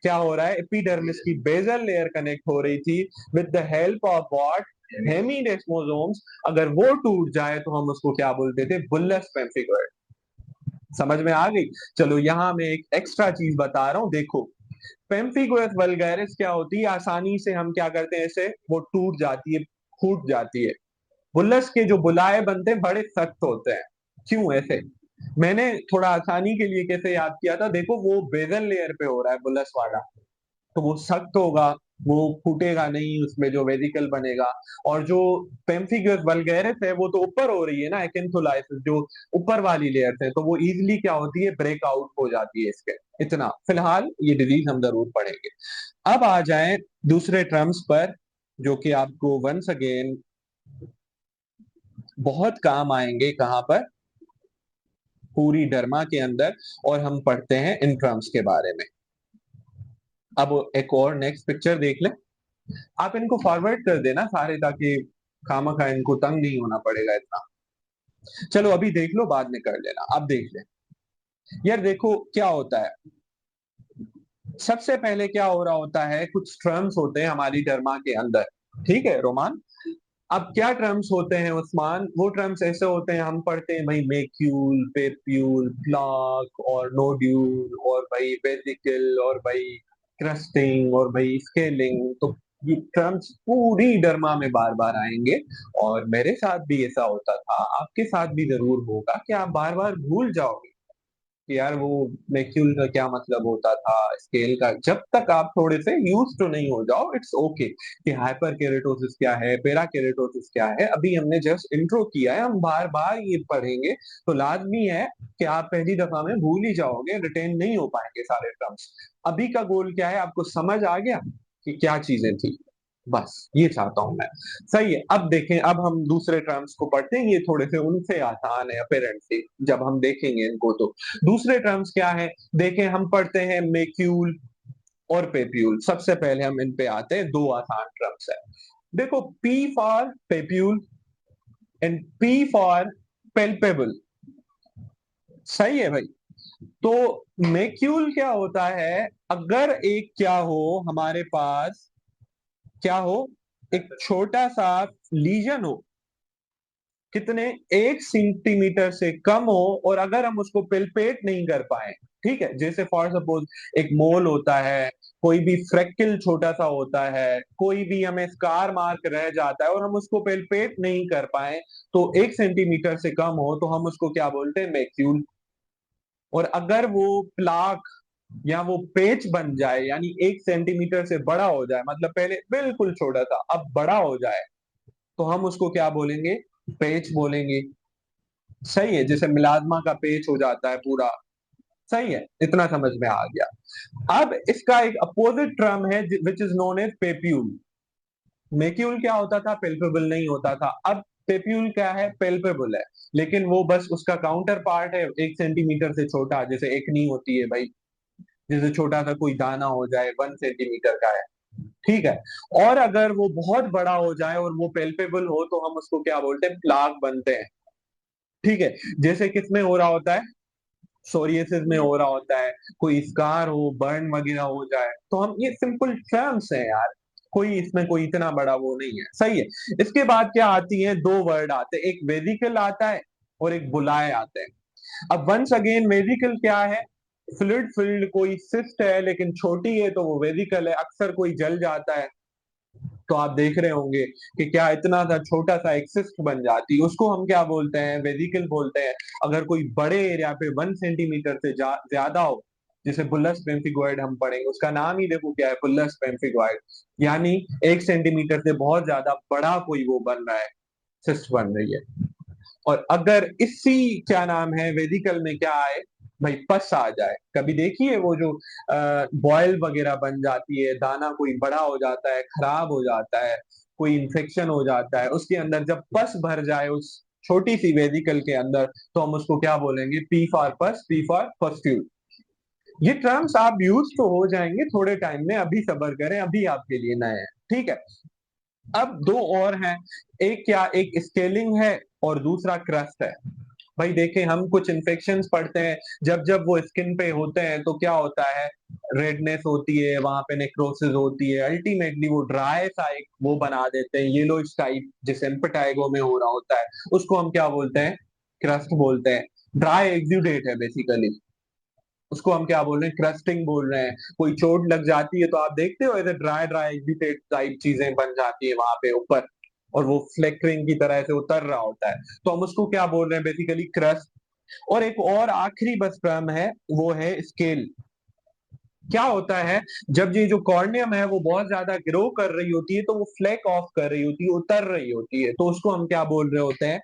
क्या हो रहा है, एपिडर्मिस की बेजल लेयर कनेक्ट हो रही थी with the help of what? Hemidesmosomes. अगर वो टूट जाए तो हम उसको क्या बोलते थे? बुलस पेम्फिगोइड। समझ में आ गई? चलो यहां मैं एक एक्स्ट्रा चीज बता रहा हूं, देखो। पेम्फिगोएस वल्गैरिस क्या होती है? आसानी से हम क्या करते हैं, ऐसे वो टूट जाती है, फूट जाती है। बुल्लस के जो बुलाए बनते हैं बड़े सख्त होते हैं। क्यों ऐसे? मैंने थोड़ा आसानी के लिए कैसे याद किया था, देखो वो बेजल लेयर पे हो रहा है बुल्लस वाला, तो वो सख्त होगा, वो फूटेगा नहीं, उसमें जो वेजिकल बनेगा। और जो पेम्फिगस वल्गैरिस है वो तो ऊपर हो रही है ना, एकेंथोलाइसिस जो ऊपर वाली लेयर है, तो वो इजीली क्या होती है? ब्रेक आउट हो जाती है इसके। इतना फिलहाल ये डिजीज हम जरूर पढ़ेंगे। अब आ जाएं दूसरे टर्म्स पर, जो कि आपको वंस अगेन बहुत काम आएंगे। कहां पर? पूरी डर्मा के अंदर। और हम पढ़ते हैं इन टर्म्स के बारे में। अब एक और नेक्स्ट पिक्चर देख लें। आप इनको फॉरवर्ड कर देना सारे, ताकि खामखा इनको तंग नहीं होना पड़ेगा इतना। चलो अभी देख लो, बाद में कर लेना। अब देख ले यार, देखो क्या होता है। सबसे पहले क्या हो रहा होता है? कुछ टर्म्स होते हैं हमारी डर्मा के अंदर, ठीक है रोमान? अब क्या टर्म्स होते हैं उस्मान? वो टर्म्स ऐसे होते हैं, हम पढ़ते हैं भाई मेक्यूल, पेप्यूल, प्लाक और नोड्यूल, और भाई वेसिकल, और भाई क्रस्टिंग, और भाई स्केलिंग। तो ये टर्म्स पूरी डर्मा में बार बार आएंगे। और मेरे साथ भी ऐसा होता था, आपके साथ भी जरूर होगा कि आप बार बार भूल जाओगे कि यार वो मैक्यूल का क्या मतलब होता था, स्केल का। जब तक आप थोड़े से यूज तो नहीं हो जाओ, इट्स ओके कि हाइपर केरेटोसिस क्या है, पेरा केरेटोसिस क्या है, अभी हमने जस्ट इंट्रो किया है, हम बार बार ये पढ़ेंगे। तो लाजमी है कि आप पहली दफा में भूल ही जाओगे, रिटेन नहीं हो पाएंगे सारे टर्म्स। अभी का गोल क्या है? आपको समझ आ गया कि क्या चीजें थी? बस ये चाहता हूं मैं। सही है। अब देखें, अब हम दूसरे टर्म्स को पढ़ते हैं, ये थोड़े से उनसे आसान है अपेरेंटली, जब हम देखेंगे इनको तो। दूसरे टर्म्स क्या है? देखें, हम पढ़ते हैं मेक्यूल और पेप्यूल। सबसे पहले हम इन पे आते हैं, दो आसान टर्म्स है। देखो, P for papule and P for palpable. सही है भाई? तो मेक्यूल क्या होता है? अगर एक क्या हो हमारे पास, क्या हो, एक छोटा सा लीजन हो, कितने, 1 सेंटीमीटर से कम हो, और अगर हम उसको पिलपेट नहीं कर पाए, ठीक है, जैसे फॉर सपोज एक मोल होता है, कोई भी फ्रैक्किल छोटा सा होता है, कोई भी हमें स्कार मार्क रह जाता है और हम उसको पिलपेट नहीं कर पाए, तो 1 सेंटीमीटर से कम हो, तो हम उसको क्या बोलते हैं? मैक्यूल। और अगर वो प्लाक या वो पेच बन जाए, यानी 1 सेंटीमीटर से बड़ा हो जाए, मतलब पहले बिल्कुल छोटा था अब बड़ा हो जाए, तो हम उसको क्या बोलेंगे? पेच बोलेंगे। सही है, जैसे मिलाज्मा का पेच हो जाता है पूरा। सही है, इतना समझ में आ गया। अब इसका एक अपोजिट टर्म है which is known as papule. Macule क्या होता था? पेल्पेबल नहीं होता था। अब पेप्यूल क्या है? पेल्पेबल है, लेकिन वो बस उसका काउंटर पार्ट है 1 सेंटीमीटर से छोटा, जैसे एकनी होती है भाई, जैसे छोटा सा कोई दाना हो जाए 1 सेंटीमीटर का है। ठीक है। और अगर वो बहुत बड़ा हो जाए और वो पेल्पेबल हो तो हम उसको क्या बोलते हैं? प्लाक बनते हैं। ठीक है। जैसे किसमें हो रहा होता है? सोरियसिस में हो रहा होता है, कोई स्कार हो, बर्न वगैरह हो जाए, तो हम ये सिंपल टर्म्स है यार, कोई इसमें कोई इतना बड़ा वो नहीं है। सही है। इसके बाद क्या आती है? दो वर्ड आते हैं, एक वेदिकल आता है और एक बुलाए आते हैं। अब वंस अगेन वेदिकल क्या है? फ्लूइड फिल्ड कोई सिस्ट है लेकिन छोटी है तो वो वेदिकल है। अक्सर कोई जल जाता है तो आप देख रहे होंगे कि क्या इतना सा छोटा सा एक सिस्ट बन जाती है, उसको हम क्या बोलते हैं? वेदिकल बोलते हैं। अगर कोई बड़े एरिया पे 1 सेंटीमीटर से ज्यादा हो, जैसे बुल्लस पेम्फिगोइड हम पढ़ेंगे, उसका नाम ही देखो क्या है? बुल्लस पेम्फिगोइड। यानी 1 सेंटीमीटर से बहुत ज्यादा बड़ा कोई वो बन रहा है, सिस्ट बन रही है। और अगर इसी क्या नाम है वेदिकल में क्या आए भाई? पस आ जाए। कभी देखिए वो जो बॉयल वगैरह बन जाती है, दाना कोई बड़ा हो जाता है, खराब हो जाता है, कोई इन्फेक्शन हो जाता है, उसके अंदर जब पस भर जाए उस छोटी सी वेदिकल के अंदर, तो हम उसको क्या बोलेंगे? पी फॉर पस, पी फॉर पस्ट्यूल। ये टर्म्स आप यूज तो हो जाएंगे थोड़े टाइम में, अभी सब्र करें, अभी आपके लिए नए हैं। ठीक है। अब दो और हैं, एक क्या? एक स्केलिंग है और दूसरा क्रस्ट है। भाई देखें, हम कुछ इन्फेक्शंस पढ़ते हैं, जब जब वो स्किन पे होते हैं तो क्या होता है? रेडनेस होती है, वहां पे नेक्रोसिस होती है, अल्टीमेटली वो ड्राई सा एक वो बना देते हैं, येलोइश टाइप, जिस इम्पेटाइगो में हो रहा होता है, उसको हम क्या बोलते हैं? क्रस्ट बोलते हैं। ड्राई एक्सुडेट है बेसिकली, उसको हम क्या बोल रहे हैं? क्रस्टिंग बोल रहे हैं। कोई चोट लग जाती है तो आप देखते हो ऐसे ड्राई ड्राई एग्जिटेड टाइप चीजें बन जाती है वहां पे ऊपर, और वो फ्लेकरिंग की तरह से उतर रहा होता है, तो हम उसको क्या बोल रहे हैं? Basically crust. और एक और आखिरी बस टर्म है, वो है स्केल। क्या होता है? जब ये जो कॉर्नियम है वो बहुत ज्यादा ग्रो कर रही होती है तो वो फ्लेक ऑफ कर रही होती है, उतर रही होती है, तो उसको हम क्या बोल रहे होते हैं?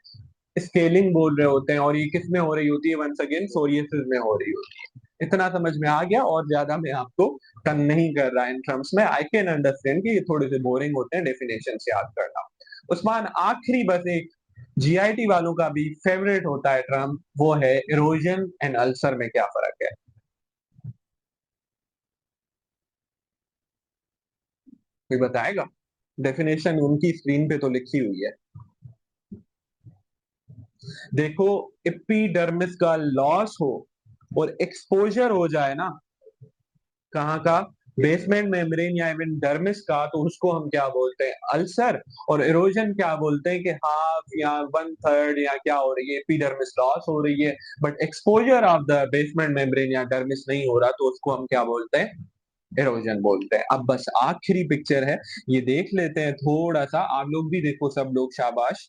स्केलिंग बोल रहे होते हैं। और ये किस में हो रही होती है? वंस अगेन सोरियसिस में हो रही होती है। इतना समझ में आ गया, और ज्यादा मैं आपको तंग नहीं कर रहा इन टर्म्स में। आई कैन अंडरस्टैंड कि ये थोड़े से बोरिंग होते हैं डेफिनेशन से याद करना। उस्मान, आखिरी बस एक जीआईटी वालों का भी फेवरेट होता है टर्म, वो है इरोजन एंड अल्सर में क्या फर्क है? कोई बताएगा? डेफिनेशन उनकी स्क्रीन पे तो लिखी हुई है। देखो, एपिडर्मिस का लॉस हो और एक्सपोजर हो जाए ना, कहाँ का? बेसमेंट मेम्ब्रेन या इवन डर्मिस का, तो उसको हम क्या बोलते हैं? अल्सर। और इरोजन क्या बोलते हैं? कि हाफ या 1/3 या क्या हो रही है, एपिडर्मिस लॉस हो रही है, but exposure of the basement membrane या डर्मिस नहीं हो रहा, तो उसको हम क्या बोलते हैं? इरोजन बोलते हैं। अब बस आखिरी पिक्चर है, ये देख लेते हैं थोड़ा सा, आप लोग भी देखो, सब लोग शाबाश।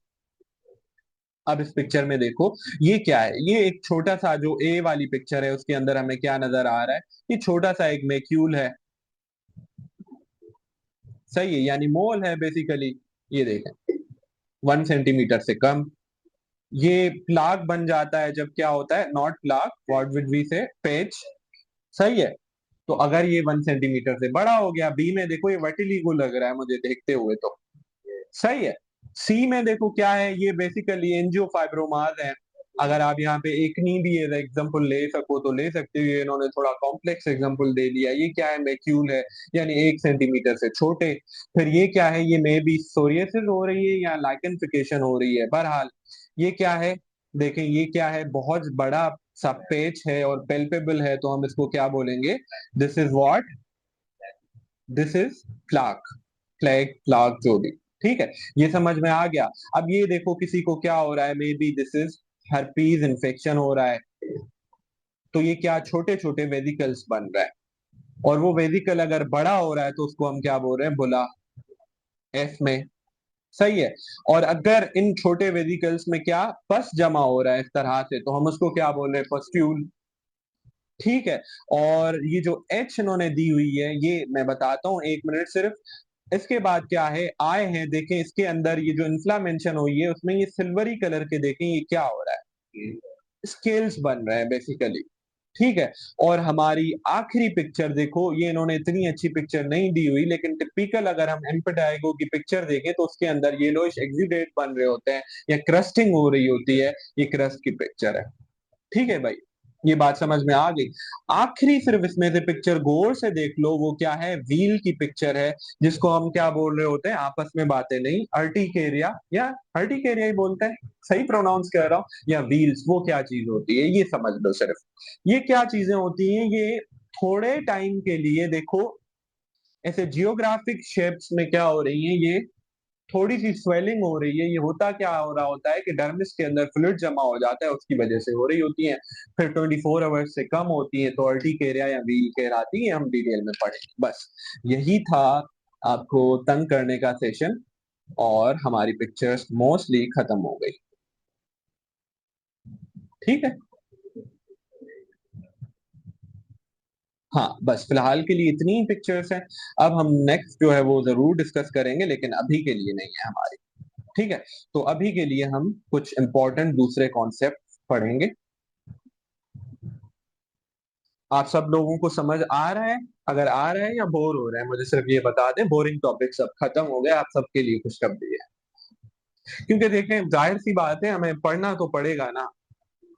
अब इस पिक्चर में देखो, ये क्या है? ये एक छोटा सा जो ए वाली पिक्चर है उसके अंदर हमें क्या नजर आ रहा है? ये छोटा सा एक मैक्यूल है। सही है, यानी मोल है बेसिकली। ये देखें, 1 सेंटीमीटर से कम। ये प्लाक बन जाता है जब क्या होता है? Not plaque, what would we say? Patch. सही है। तो अगर ये 1 सेंटीमीटर से बड़ा हो गया, बी में देखो ये वर्टिलिगो लग रहा है मुझे देखते हुए तो। सही है। सी में देखो क्या है? ये बेसिकली एंजियोफाइब्रोमास है। अगर आप यहाँ पे एक नी भी एग्जांपल ले सको तो ले सकते हो, ये इन्होंने थोड़ा कॉम्प्लेक्स एग्जांपल दे दिया। ये क्या है? मैक्यूल है, यानी 1 सेंटीमीटर से छोटे। फिर ये क्या है? ये मे बी सोरियसिस हो रही है या लाइकेनिफिकेशन हो रही है, बहरहाल। ये क्या है? देखें, ये क्या है? बहुत बड़ा सा पेच है और पेल्पेबल है, तो हम इसको क्या बोलेंगे? This is what? This is plaque. Plaque जो भी। ठीक है, ये समझ में आ गया। अब ये देखो, किसी को क्या हो रहा है? May be this is herpes infection हो रहा है, तो ये क्या? छोटे छोटे वेसिकल्स बन रहा है, और वो वेसिकल अगर बड़ा हो रहा है तो उसको हम क्या बोल रहे हैं? बुला, एफ में। सही है। और अगर इन छोटे वेसिकल्स में क्या? पस जमा हो रहा है इस तरह से, तो हम उसको क्या बोल रहे हैं? पस्ट्यूल। ठीक है। और ये जो एच इन्होंने दी हुई है ये मैं बताता हूँ, एक मिनट सिर्फ। इसके बाद क्या है, आए हैं, देखें इसके अंदर ये जो इन्फ्लामेशन हुई है उसमें ये सिल्वरी कलर के, देखें ये क्या हो रहा है, स्केल्स बन रहे हैं बेसिकली। ठीक है। और हमारी आखिरी पिक्चर देखो, ये इन्होंने इतनी अच्छी पिक्चर नहीं दी हुई, लेकिन टिपिकल अगर हम इम्पेटाइगो की पिक्चर देखें तो उसके अंदर येलोइश एक्सुडेट बन रहे होते हैं या क्रस्टिंग हो रही होती है, ये क्रस्ट की पिक्चर है। ठीक है भाई, ये बात समझ में आ गई। आखिरी सिर्फ इसमें से पिक्चर गौर से देख लो, वो क्या है, व्हील की पिक्चर है, जिसको हम क्या बोल रहे होते हैं, आपस में बातें नहीं, अर्टिकेरिया या अर्टिकेरिया ही बोलते हैं, सही प्रोनाउंस कर रहा हूँ, या व्हील्स, वो क्या चीज होती है ये समझ लो सिर्फ। ये क्या चीजें होती हैं, ये थोड़े टाइम के लिए देखो ऐसे जियोग्राफिक शेप्स में क्या हो रही है, ये थोड़ी सी स्वेलिंग हो रही है, ये होता क्या हो रहा होता है कि डर्मिस के अंदर फ्लूइड जमा हो जाता है, उसकी वजह से हो रही होती है। फिर 24 आवर्स से कम होती है तो अर्टिकेरिया या व्हील कहलाती है, हम डिटेल में पढ़ेंगे। बस यही था आपको तंग करने का सेशन, और हमारी पिक्चर्स मोस्टली खत्म हो गई। ठीक है। हाँ, बस फिलहाल के लिए इतनी ही पिक्चर्स हैं। अब हम नेक्स्ट जो है वो जरूर डिस्कस करेंगे, लेकिन अभी के लिए नहीं है हमारी। ठीक है। तो अभी के लिए हम कुछ इंपॉर्टेंट दूसरे कॉन्सेप्ट पढ़ेंगे। आप सब लोगों को समझ आ रहा है? अगर आ रहा है या बोर हो रहे हैं मुझे सिर्फ ये बता दें, बोरिंग टॉपिक सब खत्म हो गए, आप सबके लिए खुशखबरी है। क्योंकि देखें, जाहिर सी बात है, हमें पढ़ना तो पड़ेगा ना।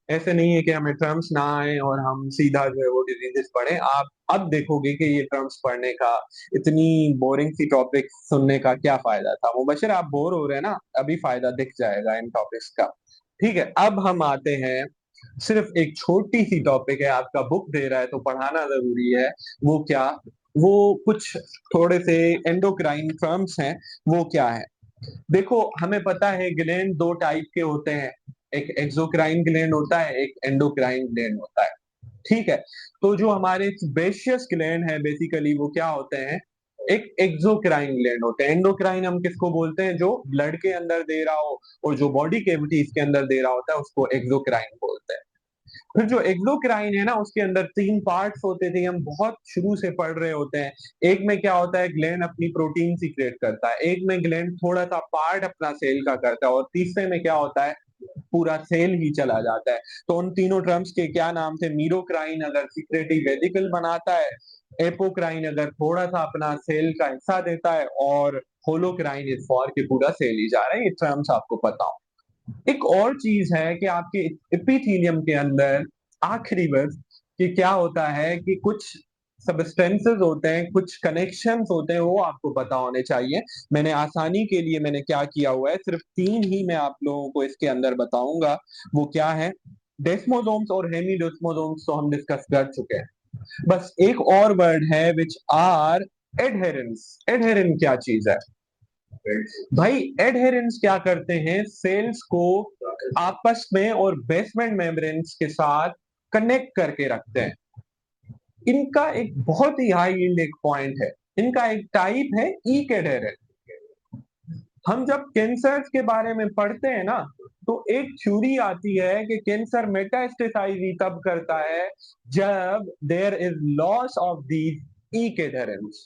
ऐसे नहीं है कि हमें टर्म्स ना आए और हम सीधा जो है वो डिजीजेस पढ़ें। आप अब देखोगे कि ये टर्म्स पढ़ने का, इतनी बोरिंग सी टॉपिक सुनने का क्या फायदा था। मुबशर आप बोर हो रहे हैं ना, अभी फायदा दिख जाएगा इन टॉपिक्स का। ठीक है, अब हम आते हैं, सिर्फ एक छोटी सी टॉपिक है, आपका बुक दे रहा है तो पढ़ाना जरूरी है। वो क्या, वो कुछ थोड़े से एंडोक्राइन टर्म्स हैं, वो क्या है। देखो, हमें पता है ग्लैंड दो टाइप के होते हैं, एक एक्सोक्राइन ग्लैंड होता है, एक एंडोक्राइन ग्लैंड होता है। ठीक है। तो जो हमारे सेबेशियस ग्लैंड है बेसिकली वो क्या होते हैं, एक एक्सोक्राइन ग्लैंड होते हैं। एंडोक्राइन हम किसको बोलते हैं, जो ब्लड के अंदर दे रहा हो और जो बॉडी कैविटीज के अंदर दे रहा होता है उसको एक्सोक्राइन बोलते हैं। फिर जो एक्सोक्राइन है ना, उसके अंदर तीन पार्ट्स होते थे, हम बहुत शुरू से पढ़ रहे होते हैं। एक में क्या होता है, ग्लैंड अपनी प्रोटीन सीक्रेट करता है, एक में ग्लैंड थोड़ा सा पार्ट अपना सेल का करता है, और तीसरे में क्या होता है, पूरा सेल ही चला जाता है। तो उन तीनों टर्म्स के क्या नाम थे, मीरोक्राइन अगर सीक्रेटरी वेदिकल बनाता है, एपोक्राइन अगर थोड़ा सा अपना सेल का हिस्सा देता है, और होलोक्राइन इज फॉर के पूरा सेल ही जा रहा है। ये टर्म्स आपको पता हो। एक और चीज है कि आपके एपिथेलियम के अंदर आखिरी बस कि क्या होता है कि कुछ सबस्टेंसेस होते हैं, कुछ कनेक्शंस होते हैं, वो आपको पता होने चाहिए। मैंने आसानी के लिए मैंने क्या किया हुआ है, सिर्फ तीन ही मैं आप लोगों को इसके अंदर बताऊंगा। वो क्या है, डेस्मोसोम्स और हेमिडेस्मोसोम्स तो हम डिस्कस कर चुके हैं। बस एक और वर्ड है विच आर एडहेरेंस। एडहेरेंस क्या चीज है भाई, एडहेरेंस क्या करते हैं, सेल्स को आपस में और बेसमेंट मेम्ब्रेन्स के साथ कनेक्ट करके रखते हैं। इनका एक बहुत ही हाई यील्ड एक पॉइंट है, इनका एक टाइप है ईक एडहेरेंस। हम जब कैंसर के बारे में पढ़ते हैं ना, तो एक थ्योरी आती है कि कैंसर मेटास्टेसाइज ही तब करता है जब there is loss of these ईक एडहेरेंस।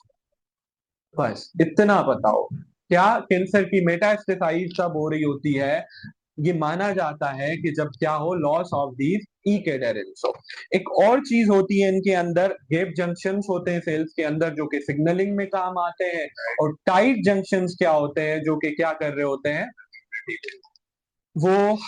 बस इतना बताओ, क्या कैंसर की मेटास्टेसाइज तब हो रही होती है, ये माना जाता है कि जब क्या हो, लॉस ऑफ दीज ईक एडहेरेंस हो। एक और चीज होती है इनके अंदर, गैप जंक्शंस होते हैं सेल्स के अंदर जो कि सिग्नलिंग में काम आते हैं, और टाइट जंक्शंस क्या होते हैं जो कि क्या कर रहे होते हैं, वो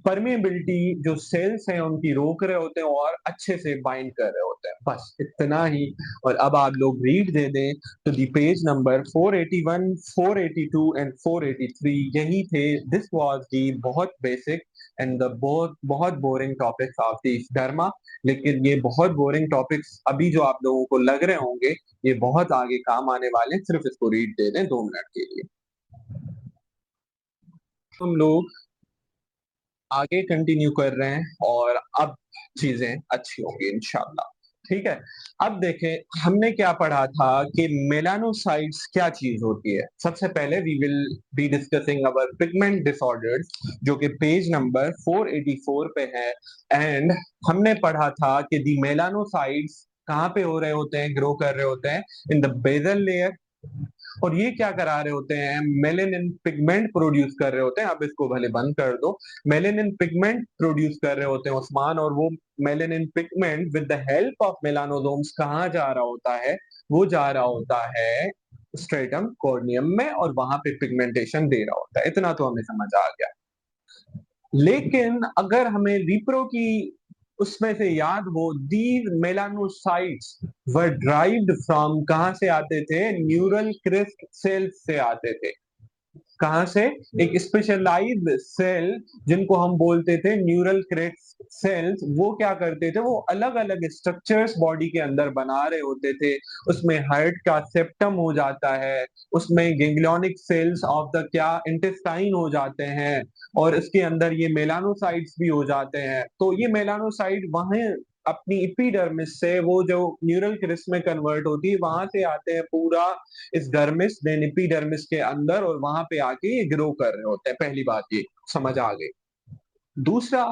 परमेबिलिटी जो सेल्स हैं उनकी रोक रहे होते हैं और अच्छे से बाइंड कर रहे होते हैं। बस इतना ही। और अब आप लोग रीड दे दें तो दी पेज नंबर 481, 482 एंड 483 यही थे। दिस वाज दी बहुत बेसिक एंड द बहुत बहुत boring topics of the derma. लेकिन ये बहुत बोरिंग टॉपिक्स अभी जो आप लोगों को लग रहे होंगे, ये बहुत आगे काम आने वाले हैं। सिर्फ इसको रीड दे दें 2 मिनट के लिए। हम लोग आगे कंटिन्यू कर रहे हैं और अब चीजें अच्छी होंगी इंशाल्लाह। ठीक है। अब देखें हमने क्या पढ़ा था कि मेलानोसाइट्स क्या चीज होती है। सबसे पहले we will be discussing our pigment disorders, जो कि पेज नंबर 484 पे है। एंड हमने पढ़ा था कि दी मेलानोसाइट्स कहाँ पे हो रहे होते हैं, ग्रो कर रहे होते हैं इन द बेजल लेयर। और ये क्या करा रहे होते हैं, मेलेनिन पिगमेंट प्रोड्यूस कर रहे होते हैं। अब इसको भले बंद कर दो। मेलेनिन पिगमेंट प्रोड्यूस कर रहे होते हैं उस्मान, और वो melanin pigment with the help of melanosomes कहाँ जा रहा होता है, वो जा रहा होता है स्ट्रेटम कॉर्नियम में, और वहां पे पिगमेंटेशन दे रहा होता है। इतना तो हमें समझ आ गया। लेकिन अगर हमें रिप्रो की उसमें से याद हो, these melanocytes were derived from, कहां से आते थे, न्यूरल क्रिस्ट सेल्स से आते थे। कहां से? एक स्पेशलाइज्ड सेल जिनको हम बोलते थे न्यूरल क्रिस्ट सेल्स, वो क्या करते थे, वो अलग अलग स्ट्रक्चर्स बॉडी के अंदर बना रहे होते थे। उसमें हार्ट का सेप्टम हो जाता है, उसमें गेंग्लियोनिक सेल्स ऑफ द क्या इंटेस्टाइन हो जाते हैं, और इसके अंदर ये मेलानोसाइट्स भी हो जाते हैं। तो ये मेलानोसाइट वहां अपनी इपीडर्मिस से, वो जो न्यूरल क्रिस्ट में कन्वर्ट होती है, वहां से आते हैं पूरा इस डर्मिस देन एपिडर्मिस के अंदर, और वहां पे आके ये ग्रो कर रहे होते हैं। पहली बात ये समझ आ गई। दूसरा,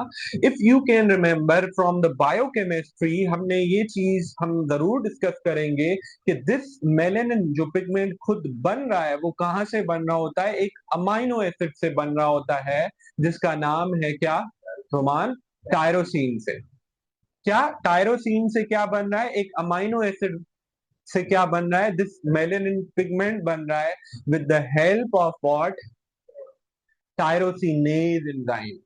if you can remember from the biochemistry, हमने ये चीज हम जरूर डिस्कस करेंगे कि दिस मेलेनिन जो पिगमेंट खुद बन रहा है, वो कहां से बन रहा होता है, एक अमाइनो एसिड से बन रहा होता है, जिसका नाम है क्या, रोमान, टायरोसिन से। क्या टायरोसिन से क्या बन रहा है, एक अमाइनो एसिड से क्या बन रहा है, दिस मेलेनिन पिगमेंट बन रहा है with the help of what, tyrosinase enzyme.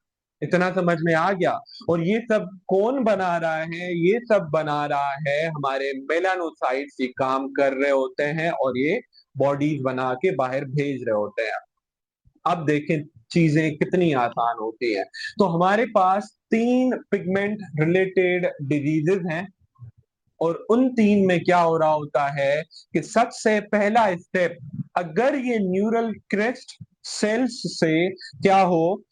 इतना समझ में आ गया। और ये सब कौन बना रहा है, ये सब बना रहा है हमारे मेलानोसाइट्स, ये काम कर रहे होते हैं और ये बॉडीज बना के बाहर भेज रहे होते हैं। अब देखें चीजें कितनी आसान होती है। तो हमारे पास तीन पिगमेंट रिलेटेड डिजीजेस हैं, और उन तीन में क्या हो रहा होता है कि सबसे पहला स्टेप, अगर ये न्यूरल क्रेस्ट सेल्स से क्या हो,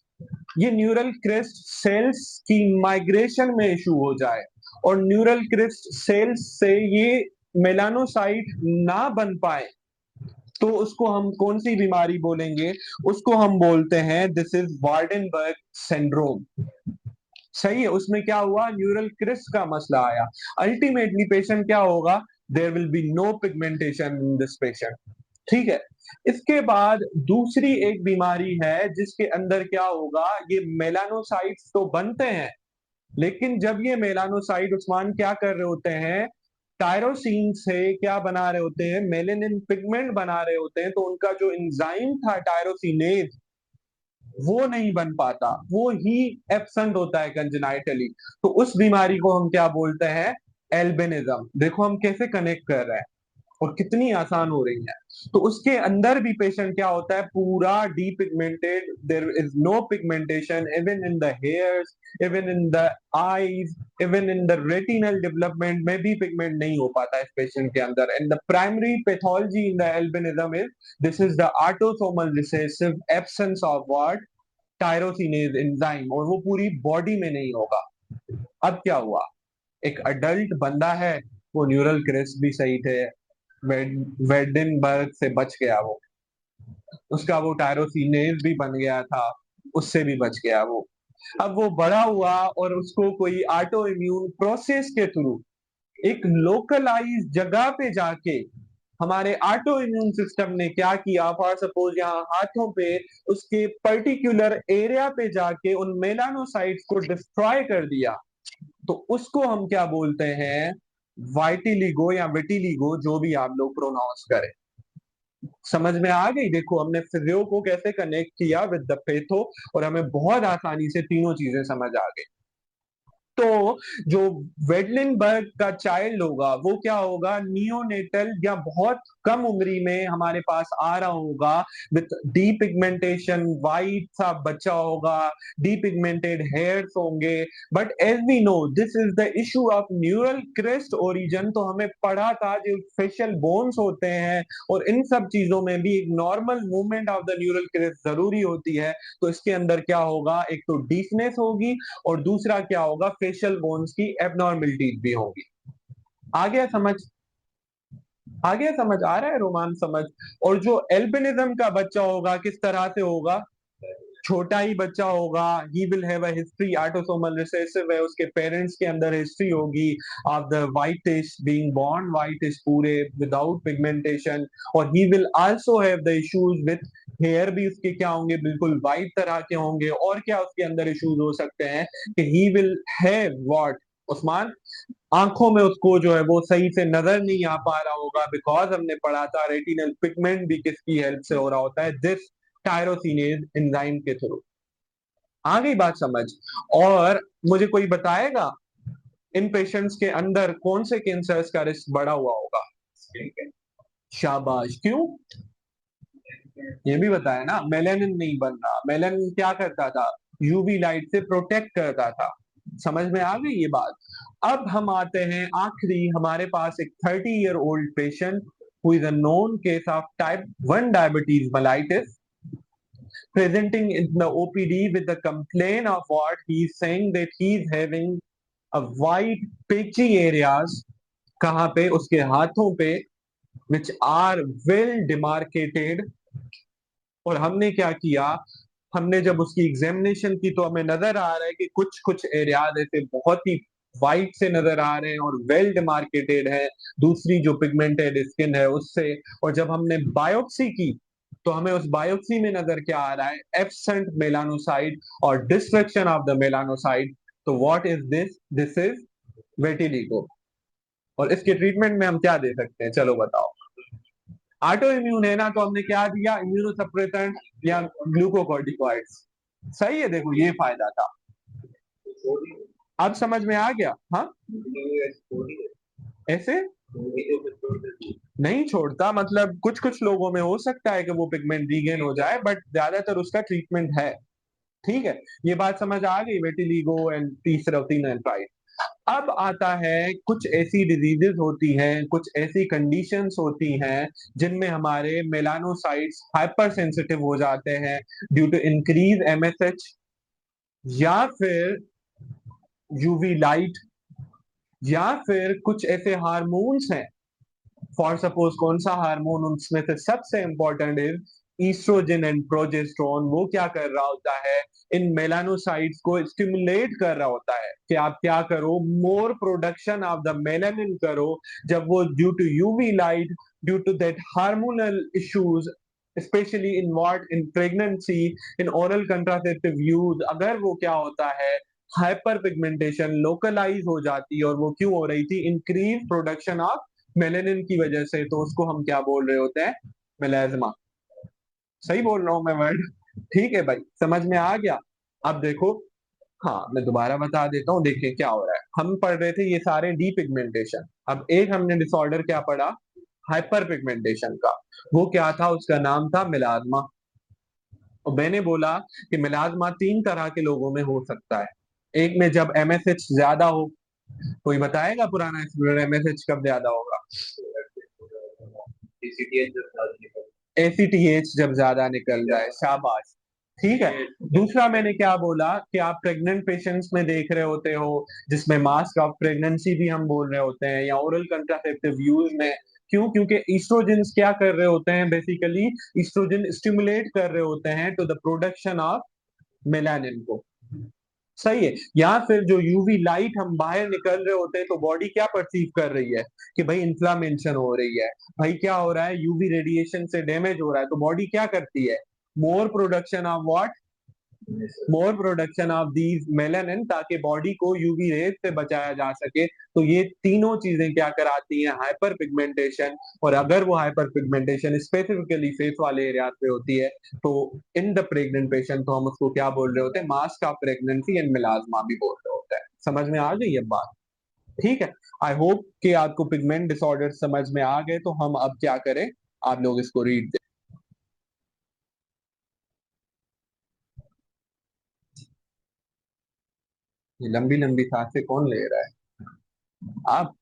ये न्यूरल क्रेस्ट सेल्स की माइग्रेशन में इशू हो जाए, और न्यूरल क्रेस्ट सेल्स से ये मेलानोसाइट ना बन पाए, तो उसको हम कौन सी बीमारी बोलेंगे, उसको हम बोलते हैं दिस इज वार्डनबर्ग सिंड्रोम। सही है। उसमें क्या हुआ, न्यूरल क्रिस्ट का मसला आया। अल्टीमेटली पेशेंट क्या होगा, there will be no pigmentation in this patient. ठीक है। इसके बाद दूसरी एक बीमारी है जिसके अंदर क्या होगा, ये मेलानोसाइट्स तो बनते हैं, लेकिन जब ये मेलानोसाइट उस्मान क्या कर रहे होते हैं, टायरोसिन से क्या बना रहे होते हैं, मेलेनिन पिगमेंट बना रहे होते हैं, तो उनका जो एंजाइम था टायरोसिनेज, वो नहीं बन पाता, वो ही एब्सेंट होता है कंजेनाइटली। तो उस बीमारी को हम क्या बोलते हैं, एल्बिनिज्म। देखो हम कैसे कनेक्ट कर रहे हैं और कितनी आसान हो रही है। तो उसके अंदर भी पेशेंट क्या होता है, पूरा depigmented, there is no pigmentation even in the hairs, even in the eyes, even in the retinal development में भी पिगमेंट नहीं हो पाता इस पेशेंट के अंदर। And the primary pathology in the albinism is, this is the autosomal recessive absence of what, tyrosinase enzyme, और वो पूरी बॉडी में नहीं होगा। अब क्या हुआ, एक अडल्ट बंदा है, वो न्यूरल क्रिस्ट भी सही थे, वेडिनबर्ग से बच गया वो, उसका वो टायरोसिनेज भी बन गया था, उससे भी बच गया वो। अब वो बड़ा हुआ और उसको कोई ऑटो इम्यून प्रोसेस के थ्रू एक लोकलाइज जगह पे जाके हमारे ऑटो इम्यून सिस्टम ने क्या किया, फॉर सपोज यहाँ हाथों पे उसके पर्टिकुलर एरिया पे जाके उन मेलानोसाइट्स को डिस्ट्रॉय कर दिया। तो उसको हम क्या बोलते हैं, वाइटिलिगो या विटिलिगो, जो भी आप लोग प्रोनाउंस करें। समझ में आ गई। देखो हमने फिजियो को कैसे कनेक्ट किया विद द पेथो, और हमें बहुत आसानी से तीनों चीजें समझ आ गई। तो जो वेडलिनबर्ग का चाइल्ड होगा वो क्या होगा, नियोनेटल या बहुत कम उम्री में हमारे पास आ रहा होगा विथ डीपिगमेंटेशन, वाइट सा बच्चा होगा, डीपिगमेंटेड हेयर्स होंगे। But as we know this is the issue of neural crest origin. तो हमें पढ़ा था जो फेशियल बोन्स होते हैं, और इन सब चीजों में भी एक normal movement of the neural crest जरूरी होती है। तो इसके अंदर क्या होगा, एक तो डीफनेस होगी, और दूसरा क्या होगा, फेशियल बोन्स की एबनॉर्मलिटीज भी होंगी। आ गया समझ? आ गया समझ? आ रहा है रोमान समझ? और जो एल्बिनिज्म का बच्चा होगा किस तरह से होगा? छोटा ही बच्चा होगा, he will have a history, autosomal recessive है, उसके पेरेंट्स के अंदर हिस्ट्री होगी of the whitish, being born whitish पूरे विदाउट पिगमेंटेशन, और he will also have the issues with hair, भी उसके क्या होंगे? बिल्कुल व्हाइट तरह के होंगे। और क्या उसके अंदर इश्यूज हो सकते हैं? कि ही विल हैव व्हाट उस्मान, आंखों में उसको जो है वो सही से नजर नहीं आ पा रहा होगा, बिकॉज हमने पढ़ा था रेटिनल पिगमेंट भी किसकी हेल्प से हो रहा होता है? दिस टायरोसिनेज एंजाइम के थ्रू। आ गई बात समझ? और मुझे कोई बताएगा इन पेशेंट्स के अंदर कौन से कैंसर्स का रिस्क बढ़ा हुआ होगा? शाबाश, क्यों? ये भी बताया ना, मेलानिन नहीं बन रहा। मेलानिन क्या करता था? यूवी लाइट से प्रोटेक्ट करता था। समझ में आ गई ये बात? अब हम आते हैं आखिरी, हमारे पास एक 30 year old patient who is a known case of type 1 diabetes mellitus presenting in the OPD with the complaint of what he's saying that he's having a white pitchy areas, कहाँ पे? उसके हाथों पे, which are well demarcated। और हमने क्या किया? हमने जब उसकी एग्जामिनेशन की तो हमें नजर आ रहा है कि कुछ कुछ एरियाज ऐसे बहुत ही वाइट से नजर आ रहे हैं और वेल डिमार्केटेड है दूसरी जो पिगमेंटेड स्किन है उससे। और जब हमने बायोप्सी की तो हमें उस बायोप्सी में नजर क्या आ रहा है? एब्सेंट मेलानोसाइट और डिस्ट्रक्शन ऑफ द मेलानोसाइट। तो what is this? This is vitiligo. और इसके ट्रीटमेंट में हम क्या दे सकते हैं, चलो बताओ? ऑटो इम्यून है ना, तो हमने क्या दिया? इम्यूनोसप्रेसेंट या ग्लूकोकॉर्टिकॉइड्स। सही है, देखो ये फायदा था। अब समझ में आ गया? हाँ, ऐसे नहीं छोड़ता, मतलब कुछ कुछ लोगों में हो सकता है कि वो पिगमेंट रीगेन हो जाए, बट ज्यादातर उसका ट्रीटमेंट है। ठीक है, ये बात समझ आ गई? वेटिलिगो एंड तीसरा तीन एंड फाइव। अब आता है कुछ ऐसी डिजीजेस होती हैं, कुछ ऐसी कंडीशंस होती हैं जिनमें हमारे मेलानोसाइट्स हाइपर सेंसिटिव हो जाते हैं ड्यू टू इंक्रीज एमएसएच, या फिर यूवी लाइट, या फिर कुछ ऐसे हार्मोन्स हैं। फॉर सपोज कौन सा हार्मोन? उसमें से सबसे important is oestrogen and progesterone. वो क्या कर रहा होता है? इन मेलानोसाइट्स को स्टिमुलेट कर रहा होता है कि आप क्या करो? More production of the melanin करो। जब वो due to UV light, due to that hormonal issues, specially in what? In pregnancy, in oral contraceptive use, अगर वो क्या होता है? हाइपर पिगमेंटेशन लोकलाइज हो जाती है। और वो क्यों हो रही थी? इंक्रीज प्रोडक्शन ऑफ मेलेनिन की वजह से। तो उसको हम क्या बोल रहे होते हैं? मेलाज्मा। सही बोल रहा हूं मैं वर्ड? ठीक है भाई, समझ में आ गया? अब देखो, हाँ मैं दोबारा बता देता हूँ, देखिए क्या हो रहा है। हम पढ़ रहे थे ये सारे डीपिगमेंटेशन, अब एक हमने डिसऑर्डर क्या पढ़ा? हाइपर पिगमेंटेशन का। वो क्या था? उसका नाम था मिलाज्मा। और मैंने बोला कि मिलाज्मा तीन तरह के लोगों में हो सकता है। एक में जब एमएसएच ज्यादा हो। कोई बताएगा पुराना एक्सप्लोरर एमएसएच कब ज्यादा होगा? एसीटीएच जब ज्यादा निकल जाए। शाबाश, ठीक है। दूसरा मैंने क्या बोला कि आप प्रेग्नेंट पेशेंट्स में देख रहे होते हो जिसमें मास्क ऑफ प्रेगनेंसी भी हम बोल रहे होते हैं, या ओरल कंट्रासेप्टिव यूज में। क्यों? क्योंकि ईस्ट्रोजन क्या कर रहे होते हैं? बेसिकली ईस्ट्रोजन स्टिमुलेट कर रहे होते हैं to the production of melanin को। सही है। या फिर जो यूवी लाइट हम बाहर निकल रहे होते हैं तो बॉडी क्या परसीव कर रही है? कि भाई इन्फ्लामेशन हो रही है। भाई क्या हो रहा है? यूवी रेडिएशन से डैमेज हो रहा है, तो बॉडी क्या करती है? More production of what? More production of these melanin, ताकि बॉडी को यूवी रेज से बचाया जा सके। तो ये तीनों चीजें क्या कराती हैं? Hyper pigmentation. और अगर वो हाइपर पिगमेंटेशन स्पेसिफिकली फेस वाले एरिया पे होती है तो इन द प्रेग्नेंट पेशेंट तो हम उसको क्या बोल रहे होते हैं? मास्क ऑफ प्रेगनेंसी एंड मिलाज्मा भी बोल रहे होते हैं। समझ में आ गई ये बात? ठीक है। आई होप कि आपको पिगमेंट डिसऑर्डर समझ में आ गए। तो हम अब क्या करें? आप लोग इसको रीड दें। ये लंबी लंबी सांसें कौन ले रहा है? आप?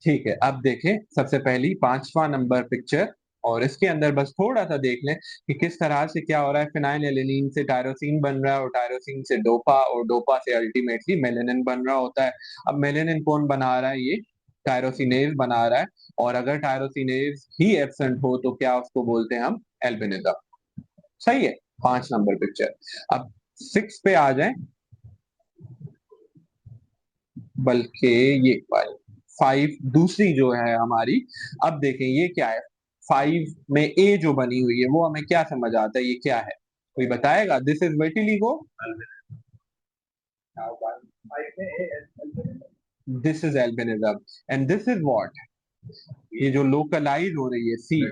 ठीक है, अब देखें सबसे पहली पांचवा नंबर पिक्चर और इसके अंदर बस थोड़ा सा देख लें कि किस तरह से क्या हो रहा है। फिनाइलएलेनिन से टायरोसिन बन रहा है और टायरोसिन से डोपा और डोपा से अल्टीमेटली मेलेनिन बन रहा होता है। अब मेलेनिन कौन बना रहा है? ये टायरोसिनेज बना रहा है। और अगर टायरोसिनेज ही एब्सेंट हो तो क्या उसको बोलते हैं हम? एल्बिनिज्म। सही है। 5 नंबर पिक्चर। अब 6 पे आ जाए, बल्कि ये 5 दूसरी जो है हमारी। अब देखें ये क्या है। 5 में ए जो बनी हुई है वो हमें क्या समझ आता है? ये क्या है, कोई बताएगा? This is vitiligo, this is albinism, and this is what? ये जो लोकलाइज हो रही है see,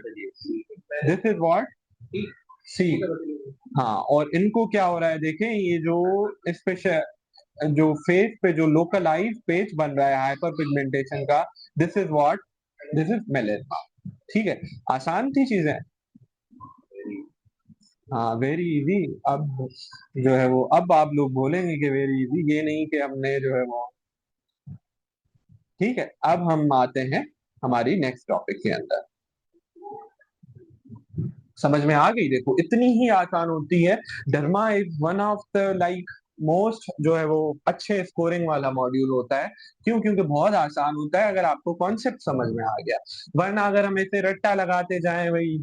this is what? See. हाँ, और इनको क्या हो रहा है देखें, ये जो स्पेशल जो फेस पे जो लोकलाइज पेज बन रहा है हाइपर पिगमेंटेशन का, this is what? This is melasma. ठीक है, आसान थी चीजें। हाँ, वेरी इजी। अब जो है वो, अब आप लोग बोलेंगे कि वेरी इजी, ये नहीं कि हमने जो है वो। ठीक है, अब हम आते हैं हमारी नेक्स्ट टॉपिक के अंदर। समझ में आ गई? देखो इतनी ही आसान होती है। Derma is one of the like most जो है वो अच्छे स्कोरिंग वाला मॉड्यूल होता है। क्यों? क्योंकि बहुत आसान होता है अगर आपको कॉन्सेप्ट समझ में आ गया। वरना अगर हम इसे रट्टा लगाते जाएं, वही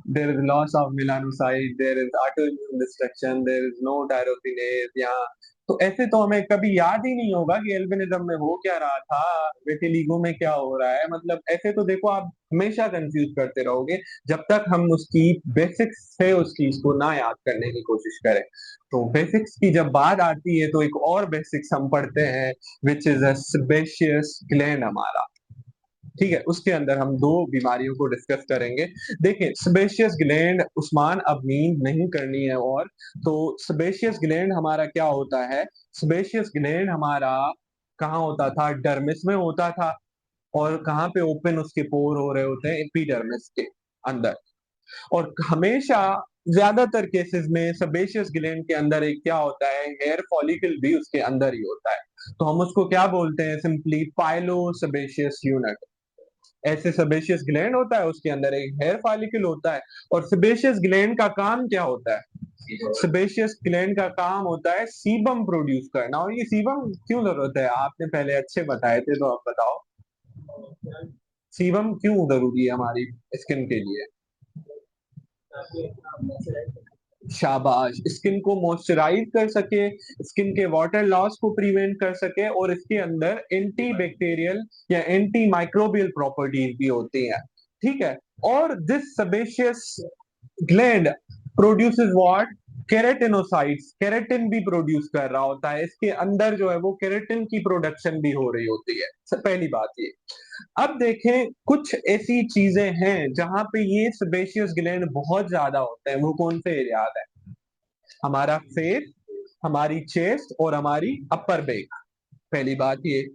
there is loss of melanocyte, there is autoimmune destruction, there is no tyrosinase यहाँ, तो ऐसे तो हमें कभी याद ही नहीं होगा कि एल्बिनिज्म में हो क्या रहा था, विटिलिगो में क्या हो रहा है। मतलब ऐसे तो देखो आप हमेशा कंफ्यूज करते रहोगे जब तक हम उसकी बेसिक्स से उस चीज को ना याद करने की कोशिश करें। तो बेसिक्स की जब बात आती है तो एक और बेसिक्स हम पढ़ते हैं, which is a sebaceous gland हमारा। ठीक है, उसके अंदर हम दो बीमारियों को डिस्कस करेंगे। देखिए सेबेशियस ग्लैंड, उस्मान अब नींद नहीं करनी है। और तो सेबेशियस ग्लैंड हमारा क्या होता है? सेबेशियस ग्लैंड हमारा कहाँ होता था? डर्मिस में होता था। और कहाँ पे ओपन उसके पोर हो रहे होते हैं? एपिडर्मिस के अंदर। और हमेशा ज्यादातर केसेस में सेबेशियस ग्लैंड के अंदर एक क्या होता है? हेयर फॉलिकल भी उसके अंदर ही होता है। तो हम उसको क्या बोलते हैं? Simply pilo sebaceous unit. ऐसे सेबेशियस ग्लैंड होता है, उसके अंदर एक हेयर फॉलिकल होता है। और सेबेशियस ग्लैंड का काम क्या होता है? सेबेशियस ग्लैंड का काम होता है सीबम प्रोड्यूस करना। और ये सीबम क्यों जरूरत है? आपने पहले अच्छे बताए थे, तो आप बताओ सीबम क्यों जरूरी है हमारी स्किन के लिए? शाबाश, स्किन को मॉइस्चराइज कर सके, स्किन के वाटर लॉस को प्रिवेंट कर सके, और इसके अंदर एंटी बैक्टीरियल या एंटी माइक्रोबियल प्रॉपर्टीज भी होती हैं। ठीक है, और this sebaceous gland produces what? Keratinocytes. Keratin भी प्रोड्यूस कर रहा होता है इसके अंदर, जो है वो केराटिन की प्रोडक्शन भी हो रही होती है। पहली बात ये। अब देखें कुछ ऐसी चीजें हैं जहां पे ये सेबेशियस ग्लैंड बहुत ज्यादा होते हैं। वो कौन से एरियाज है? हमारा फेस, हमारी चेस्ट और हमारी अपर बैक। पहली बात ये।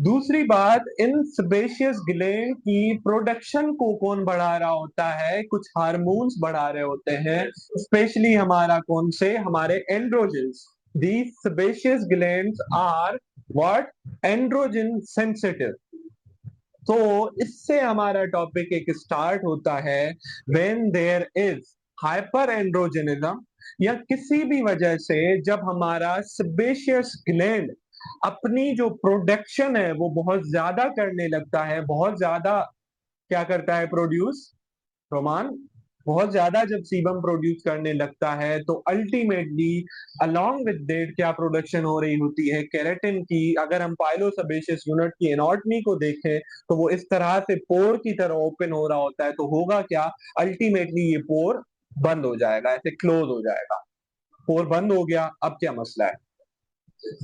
दूसरी बात, इन सेबेशियस ग्लैंड की प्रोडक्शन को कौन बढ़ा रहा होता है? कुछ हार्मोन्स बढ़ा रहे होते हैं, स्पेशली हमारा कौन से? हमारे androgens. These sebaceous glands are what? Androgen sensitive. तो इससे हमारा टॉपिक एक स्टार्ट होता है। When there is hyper androgenism, या किसी भी वजह से जब हमारा सेबेशियस ग्लैंड अपनी जो प्रोडक्शन है वो बहुत ज्यादा करने लगता है, बहुत ज्यादा क्या करता है? प्रोड्यूस, रोमान, बहुत ज्यादा जब सीबम प्रोड्यूस करने लगता है तो अल्टीमेटली अलोंग विद दैट क्या प्रोडक्शन हो रही होती है? केराटिन की। अगर हम पाइलोसेबेशियस यूनिट की एनाटॉमी को देखें तो वो इस तरह से पोर की तरह ओपन हो रहा होता है। तो होगा क्या? अल्टीमेटली ये पोर बंद हो जाएगा, ऐसे क्लोज हो जाएगा। पोर बंद हो गया, अब क्या मसला है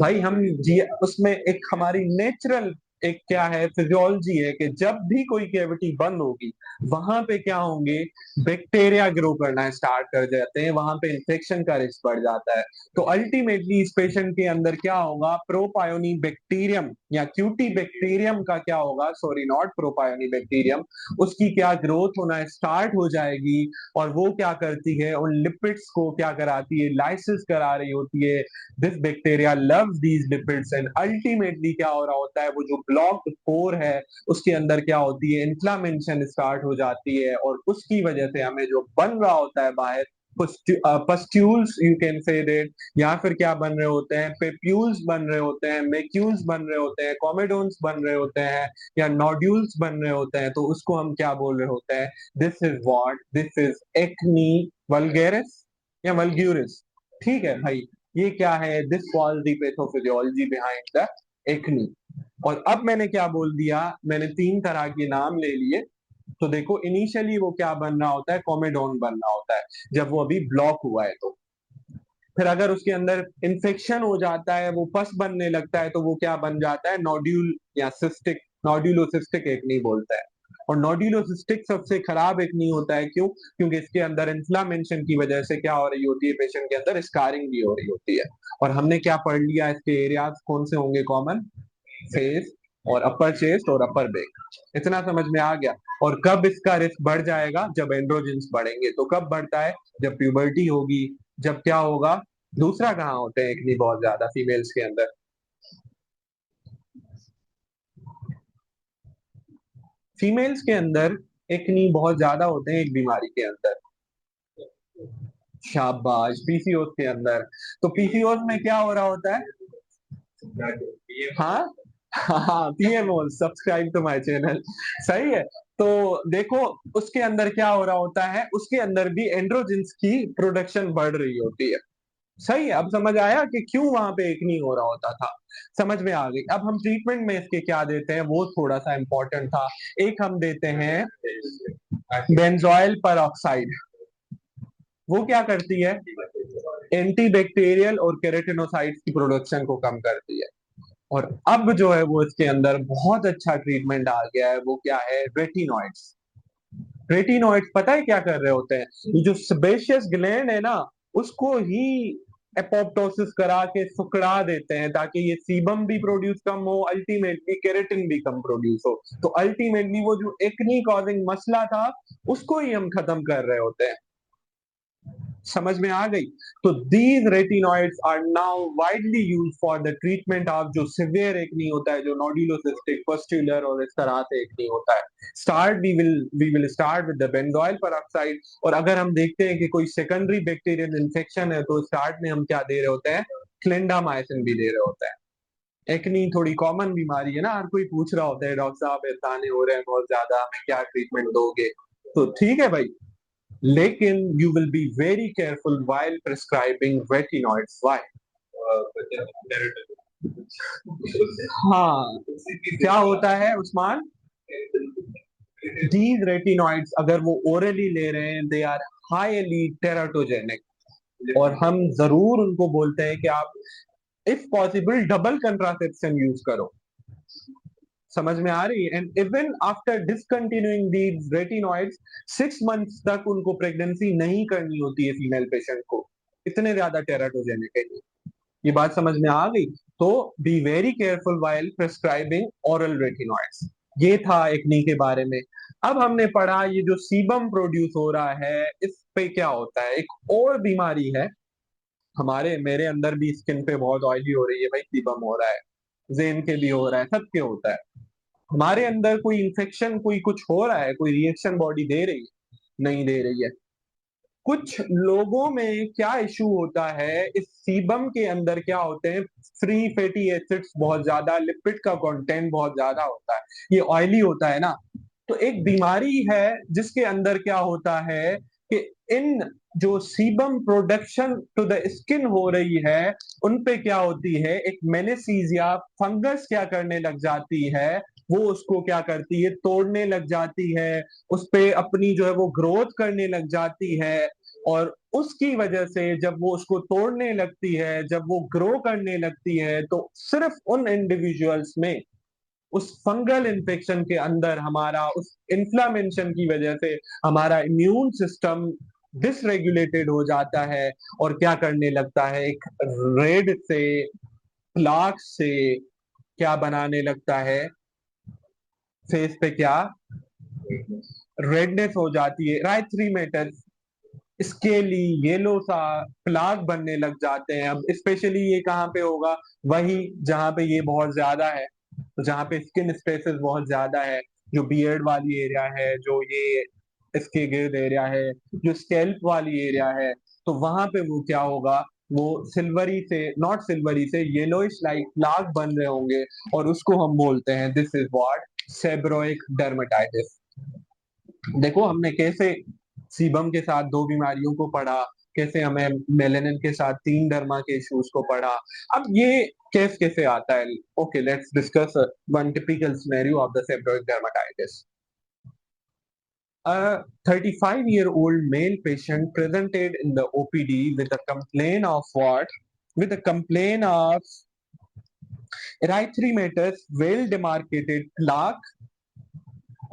भाई? हम जी उसमें एक हमारी नेचुरल एक क्या है, फिजियोलॉजी है कि जब भी कोई कैविटी बंद होगी वहां पे क्या होंगे? बैक्टीरिया ग्रो करना स्टार्ट कर जाते हैं, वहां पे इन्फेक्शन का रिस्क बढ़ जाता है। तो अल्टीमेटली इस पेशेंट के अंदर क्या होगा? प्रोपायोनी बैक्टीरियम या क्यूटी बैक्टीरियम का क्या होगा? Sorry, not Propionibacterium. उसकी क्या ग्रोथ होना स्टार्ट हो जाएगी। और वो क्या करती है? उन लिपिड्स को क्या कराती है? लाइसिस करा रही होती है। This bacteria loves these lipids, and ultimately क्या हो रहा होता है? वो जो ब्लॉक 4 है उसके अंदर क्या होती है, इन्फ्लामेशन स्टार्ट हो जाती है, और उसकी वजह से हमें जो बन रहा होता है बाहर pustules, you can say that, या फिर क्या बन रहे होते हैं, पेप्यूल्स बन रहे होते हैं, मेक्यूल्स बन रहे होते हैं, कॉमेडोन्स बन रहे होते हैं, या नोड्यूल्स बन रहे होते हैं, तो उसको हम क्या बोल रहे होते हैं, दिस इज एक्नी वल्गेरिस या वल्ग्यूरिस। ठीक है भाई, ये क्या है, this was the pathophysiology behind the acne. और अब मैंने क्या बोल दिया, मैंने 3 तरह के नाम ले लिए। तो देखो इनिशियली वो क्या बन रहा होता है, कॉमेडोन बन रहा होता है जब वो अभी ब्लॉक हुआ है। तो फिर अगर उसके अंदर इन्फेक्शन हो जाता है, वो पस बनने लगता है, तो वो क्या बन जाता है, नोड्यूल या सिस्टिक, नोड्यूलोसिस्टिक एक्नी बोलता है। और नोड्यूलोसिस्टिक सबसे खराब एक्नी होता है, क्यों, क्योंकि इसके अंदर इन्फ्लामेशन की वजह से क्या हो रही होती है, पेशेंट के अंदर स्कारिंग भी हो रही होती है। और हमने क्या पढ़ लिया, इसके एरियाज कौन से होंगे कॉमन, फेस और अपर चेस्ट और अपर बैक, इतना समझ में आ गया। और कब इसका रिस्क बढ़ जाएगा, जब एंड्रोजेंस बढ़ेंगे। तो कब बढ़ता है, जब प्यूबर्टी होगी, जब क्या होगा, दूसरा कहाँ होते हैं एक्नी बहुत ज्यादा फीमेल्स के अंदर, फीमेल्स के अंदर एक्नी बहुत ज्यादा होते हैं एक बीमारी के अंदर, शाबाश, पीसीओएस के अंदर। तो पीसीओएस में क्या हो रहा होता है, हाँ हाँ, PMO, subscribe to my channel, सही है। तो देखो उसके अंदर क्या हो रहा होता है, उसके अंदर भी एंड्रोजेंस की प्रोडक्शन बढ़ रही होती है। सही है, अब समझ आया कि क्यों वहां पे एक नहीं हो रहा होता था, समझ में आ गई। अब हम ट्रीटमेंट में इसके क्या देते हैं, वो थोड़ा सा इंपॉर्टेंट था। एक हम देते हैं बेंजोइल पर ऑक्साइड। वो क्या करती है, एंटीबैक्टीरियल और केराटिनोसाइड्स की प्रोडक्शन को कम करती है। और अब जो है वो इसके अंदर बहुत अच्छा ट्रीटमेंट आ गया है, वो क्या है, रेटिनॉइड्स। रेटिनॉइड्स पता है क्या कर रहे होते हैं, ये जो सेबेशियस ग्लैंड है ना, उसको ही एपोप्टोसिस करा के सुकड़ा देते हैं, ताकि ये सीबम भी प्रोड्यूस कम हो, अल्टीमेटली केराटिन भी कम प्रोड्यूस हो। तो अल्टीमेटली वो जो एक्नी कॉजिंग मसला था, उसको ही हम खत्म कर रहे होते हैं। समझ में आ गई। तो these retinoids are now widely use for the treatment of जो सिवियर एक्नी होता है, जो नोडुलोसिस्टिक, पस्ट्यूलर और इस तरह से एक्नी होता है। We will start with the benzoyl peroxide. और अगर हम देखते हैं कि कोई सेकेंडरी बैक्टीरियल इन्फेक्शन है, तो स्टार्ट में हम क्या दे रहे होते हैं, क्लिंडामाइसिन भी दे रहे होते हैं। एक्नी थोड़ी कॉमन बीमारी है ना, हर कोई पूछ रहा होता है, डॉक्टर साहब दाने हो रहे हैं बहुत ज्यादा, हमें क्या ट्रीटमेंट दोगे। तो ठीक है भाई, लेकिन you will be very careful while prescribing retinoids. Why? हाँ, क्या होता है उस्मान, these retinoids अगर वो orally ले रहे हैं, they are highly teratogenic। और हम जरूर उनको बोलते हैं कि आप if possible double contraception use करो। समझ में आ रही है। And even after discontinuing these retinoids, 6 months तक उनको प्रेगनेंसी नहीं करनी होती है फीमेल पेशेंट को, इतने ज्यादा टेराटोजेनिक है ये बात समझ में आ गई। तो be very careful while prescribing oral retinoids. ये था एक्नी के बारे में। अब हमने पढ़ा ये जो सीबम प्रोड्यूस हो रहा है, इस पे क्या होता है, एक और बीमारी है, हमारे मेरे अंदर भी स्किन पे बहुत ऑयली हो रही है भाई, सीबम हो रहा है, जेन के भी हो रहा है, सबके होता है। हमारे अंदर कोई इंफेक्शन, कोई कुछ हो रहा है, कोई रिएक्शन बॉडी दे रही है, नहीं दे रही है। कुछ लोगों में क्या इशू होता है, इस सीबम के अंदर क्या होते हैं, फ्री फैटी एसिड्स बहुत ज्यादा, लिपिड का कंटेंट बहुत ज्यादा होता है, ये ऑयली होता है ना। तो एक बीमारी है जिसके अंदर क्या होता है कि इन जो sebum production to the skin हो रही है, उन पे क्या होती है, एक मेनेसीजिया फंगस क्या करने लग जाती है, वो उसको क्या करती है, तोड़ने लग जाती है, उस पे अपनी जो है वो ग्रोथ करने लग जाती है। और उसकी वजह से जब वो उसको तोड़ने लगती है, जब वो ग्रो करने लगती है, तो सिर्फ उन इंडिविजुअल्स में उस फंगल इन्फेक्शन के अंदर हमारा उस इन्फ्लामेशन की वजह से हमारा इम्यून सिस्टम डिसरेगुलेटेड हो जाता है, और क्या करने लगता है, एक रेड से, प्लाक से क्या बनाने लगता है, फेस पे क्या रेडनेस हो जाती है, राइथ्रीमेटस, स्केली येलो सा प्लाग बनने लग जाते हैं। अब स्पेशली ये कहाँ पे होगा, वही जहां पे ये बहुत ज्यादा है, तो जहाँ पे स्किन स्ट्रेसेस बहुत ज्यादा है, जो बियर्ड वाली एरिया है, जो ये इसके गिर्द एरिया है, जो स्कैल्प वाली एरिया है, तो वहां पे वो क्या होगा, वो सिल्वरी से, नॉट सिल्वरी से, येलोइश लाइक प्लाग बन रहे होंगे, और उसको हम बोलते हैं, दिस इज व्हाट, सेबरोइक डर्मेटाइटिस। देखो हमने कैसे सीबम के साथ दो बीमारियों को पढ़ा, कैसे हमें मेलेनिन के साथ तीन डर्मा के इश्यूज को पढ़ा। अब ये केस कैसे आता है? Okay, let's discuss one typical scenario of the seborrheic dermatitis. A 35-year-old male patient presented in the OPD with a complaint of what? With a complaint of erythematous, well-demarcated plaque.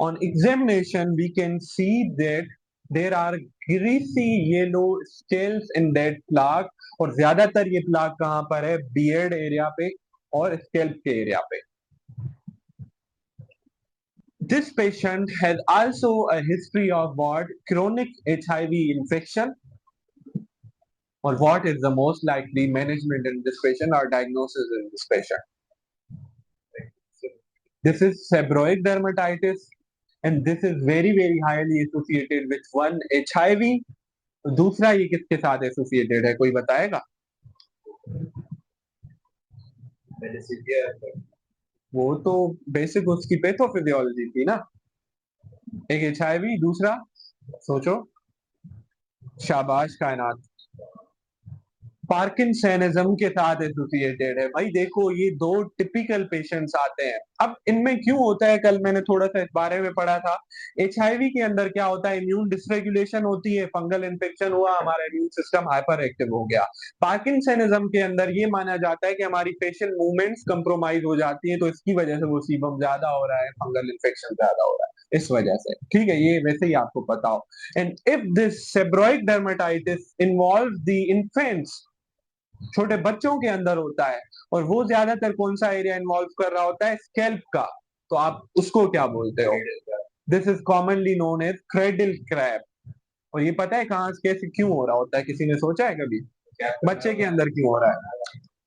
On examination, we can see that there are greasy yellow scales in that plaque, और ज्यादातर ये plaque कहाँ पर है? Beard area पे और scalp के area पे। This patient has also a history of what? Chronic HIV infection. Or what is the most likely management in this patient or diagnosis in this patient? This is seborrheic dermatitis, and this is very very highly associated with one HIV. दूसरा ये किसके साथ associated है, कोई बताएगा? वो तो basic उसकी पैथोफिजियोलॉजी थी ना। एक HIV, दूसरा सोचो, शाबाश कायनात, पार्किंसनिज्म के साथ एसोसिएटेड है। भाई देखो ये दो टिपिकल पेशेंट्स आते हैं। अब इनमें क्यों होता है, कल मैंने थोड़ा सा इस बारे में पढ़ा था। HIV के अंदर क्या होता है, इम्यून डिसरेगुलेशन होती है, फंगल इन्फेक्शन हुआ, हमारा इम्यून सिस्टम हाइपर एक्टिव हो गया। पार्किंसनिज्म के अंदर ये माना जाता है कि हमारी फेशियल मूवमेंट्स कंप्रोमाइज हो जाती है, तो इसकी वजह से वो सीबम ज्यादा हो रहा है, फंगल इन्फेक्शन ज्यादा हो रहा है इस वजह से। ठीक है, ये वैसे ही आपको पता हो। And if this seborrheic dermatitis involve the infants, छोटे बच्चों के अंदर होता है, और वो ज्यादातर कौन सा एरिया इन्वॉल्व कर रहा होता है? स्कैल्प का। तो आप उसको क्या बोलते हो? This is commonly known as cradle crap. और ये पता है कहाँ से कैसे क्यों हो रहा होता है, किसी ने सोचा है कभी? बच्चे के अंदर क्यों हो रहा है?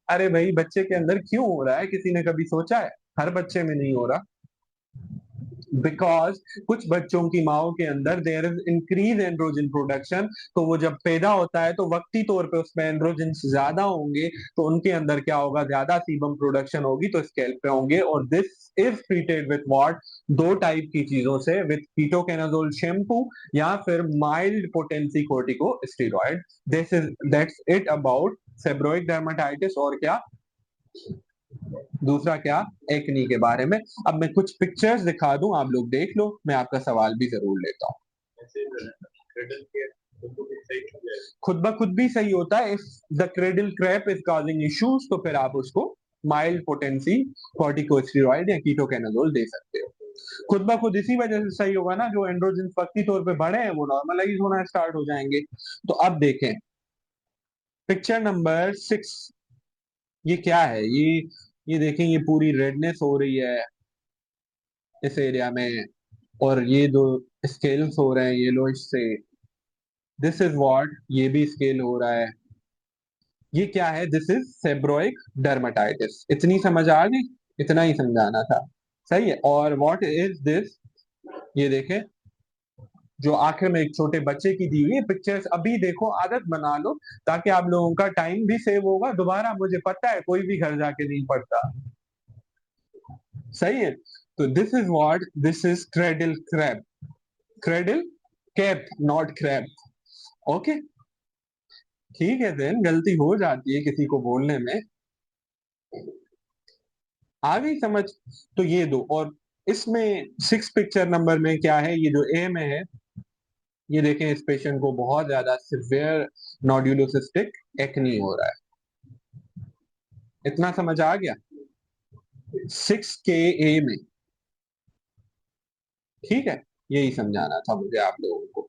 अरे भाई बच्चे के अंदर क्यों हो रहा है, किसी ने कभी सोचा है? हर बच्चे में नहीं हो रहा, बिकॉज कुछ बच्चों की माओ के अंदर there is increase androgen production. तो वो जब पैदा होता है तो वक्ती तौर पे उसमें एंड्रोजन ज्यादा होंगे, तो उनके अंदर क्या होगा, ज्यादा सीबम प्रोडक्शन होगी, तो स्कैल्प पे होंगे। और this is treated with what? दो टाइप की चीजों से, विथ कीटोकेनाजोल शैम्पू या फिर mild potency corticosteroid. This is that's it about seborrheic dermatitis. और क्या दूसरा क्या? एक्नी के बारे में। अब मैं कुछ पिक्चर्स दिखा दूं, आप लोग देख लो, मैं आपका सवाल भी जरूर लेता हूँ। खुद ब खुद भी सही होता है। If the cradle crap is causing issues, तो फिर आप उसको माइल्ड पोटेंसी कॉर्टिकोस्टेरॉइड या कीटोकेनाजोल दे सकते हो। खुद ब खुद इसी वजह से सही होगा ना, जो एंड्रोजन वक्ती तौर पे बढ़े हैं वो नॉर्मलाइज होना स्टार्ट हो जाएंगे। तो अब देखें पिक्चर नंबर 6। ये क्या है? ये देखें, ये पूरी रेडनेस हो रही है इस एरिया में, और ये दो स्केल्स हो रहे हैं येलोइश से। दिस इज व्हाट, ये भी स्केल हो रहा है। ये क्या है? This is seborrheic dermatitis. इतनी समझ आ गई? इतना ही समझाना था, सही है। और व्हाट इज दिस? ये देखें, जो आखिर में एक छोटे बच्चे की दी हुई पिक्चर्स। अभी देखो, आदत बना लो, ताकि आप लोगों का टाइम भी सेव होगा। दोबारा मुझे पता है कोई भी घर जाके नहीं पढ़ता, सही है। तो this is what, this is cradle crap, cradle cap, not crap. Okay, ठीक है, देन गलती हो जाती है किसी को बोलने में। आ गई समझ? तो ये दो, और इसमें 6 पिक्चर नंबर में क्या है, ये जो ए में है, ये देखें, इस पेशेंट को बहुत ज्यादा सिवियर नोड्यूलोसिस्टिक एक्नी हो रहा है। इतना समझ आ गया? 6 के ए में, ठीक है, यही समझाना था मुझे आप लोगों को।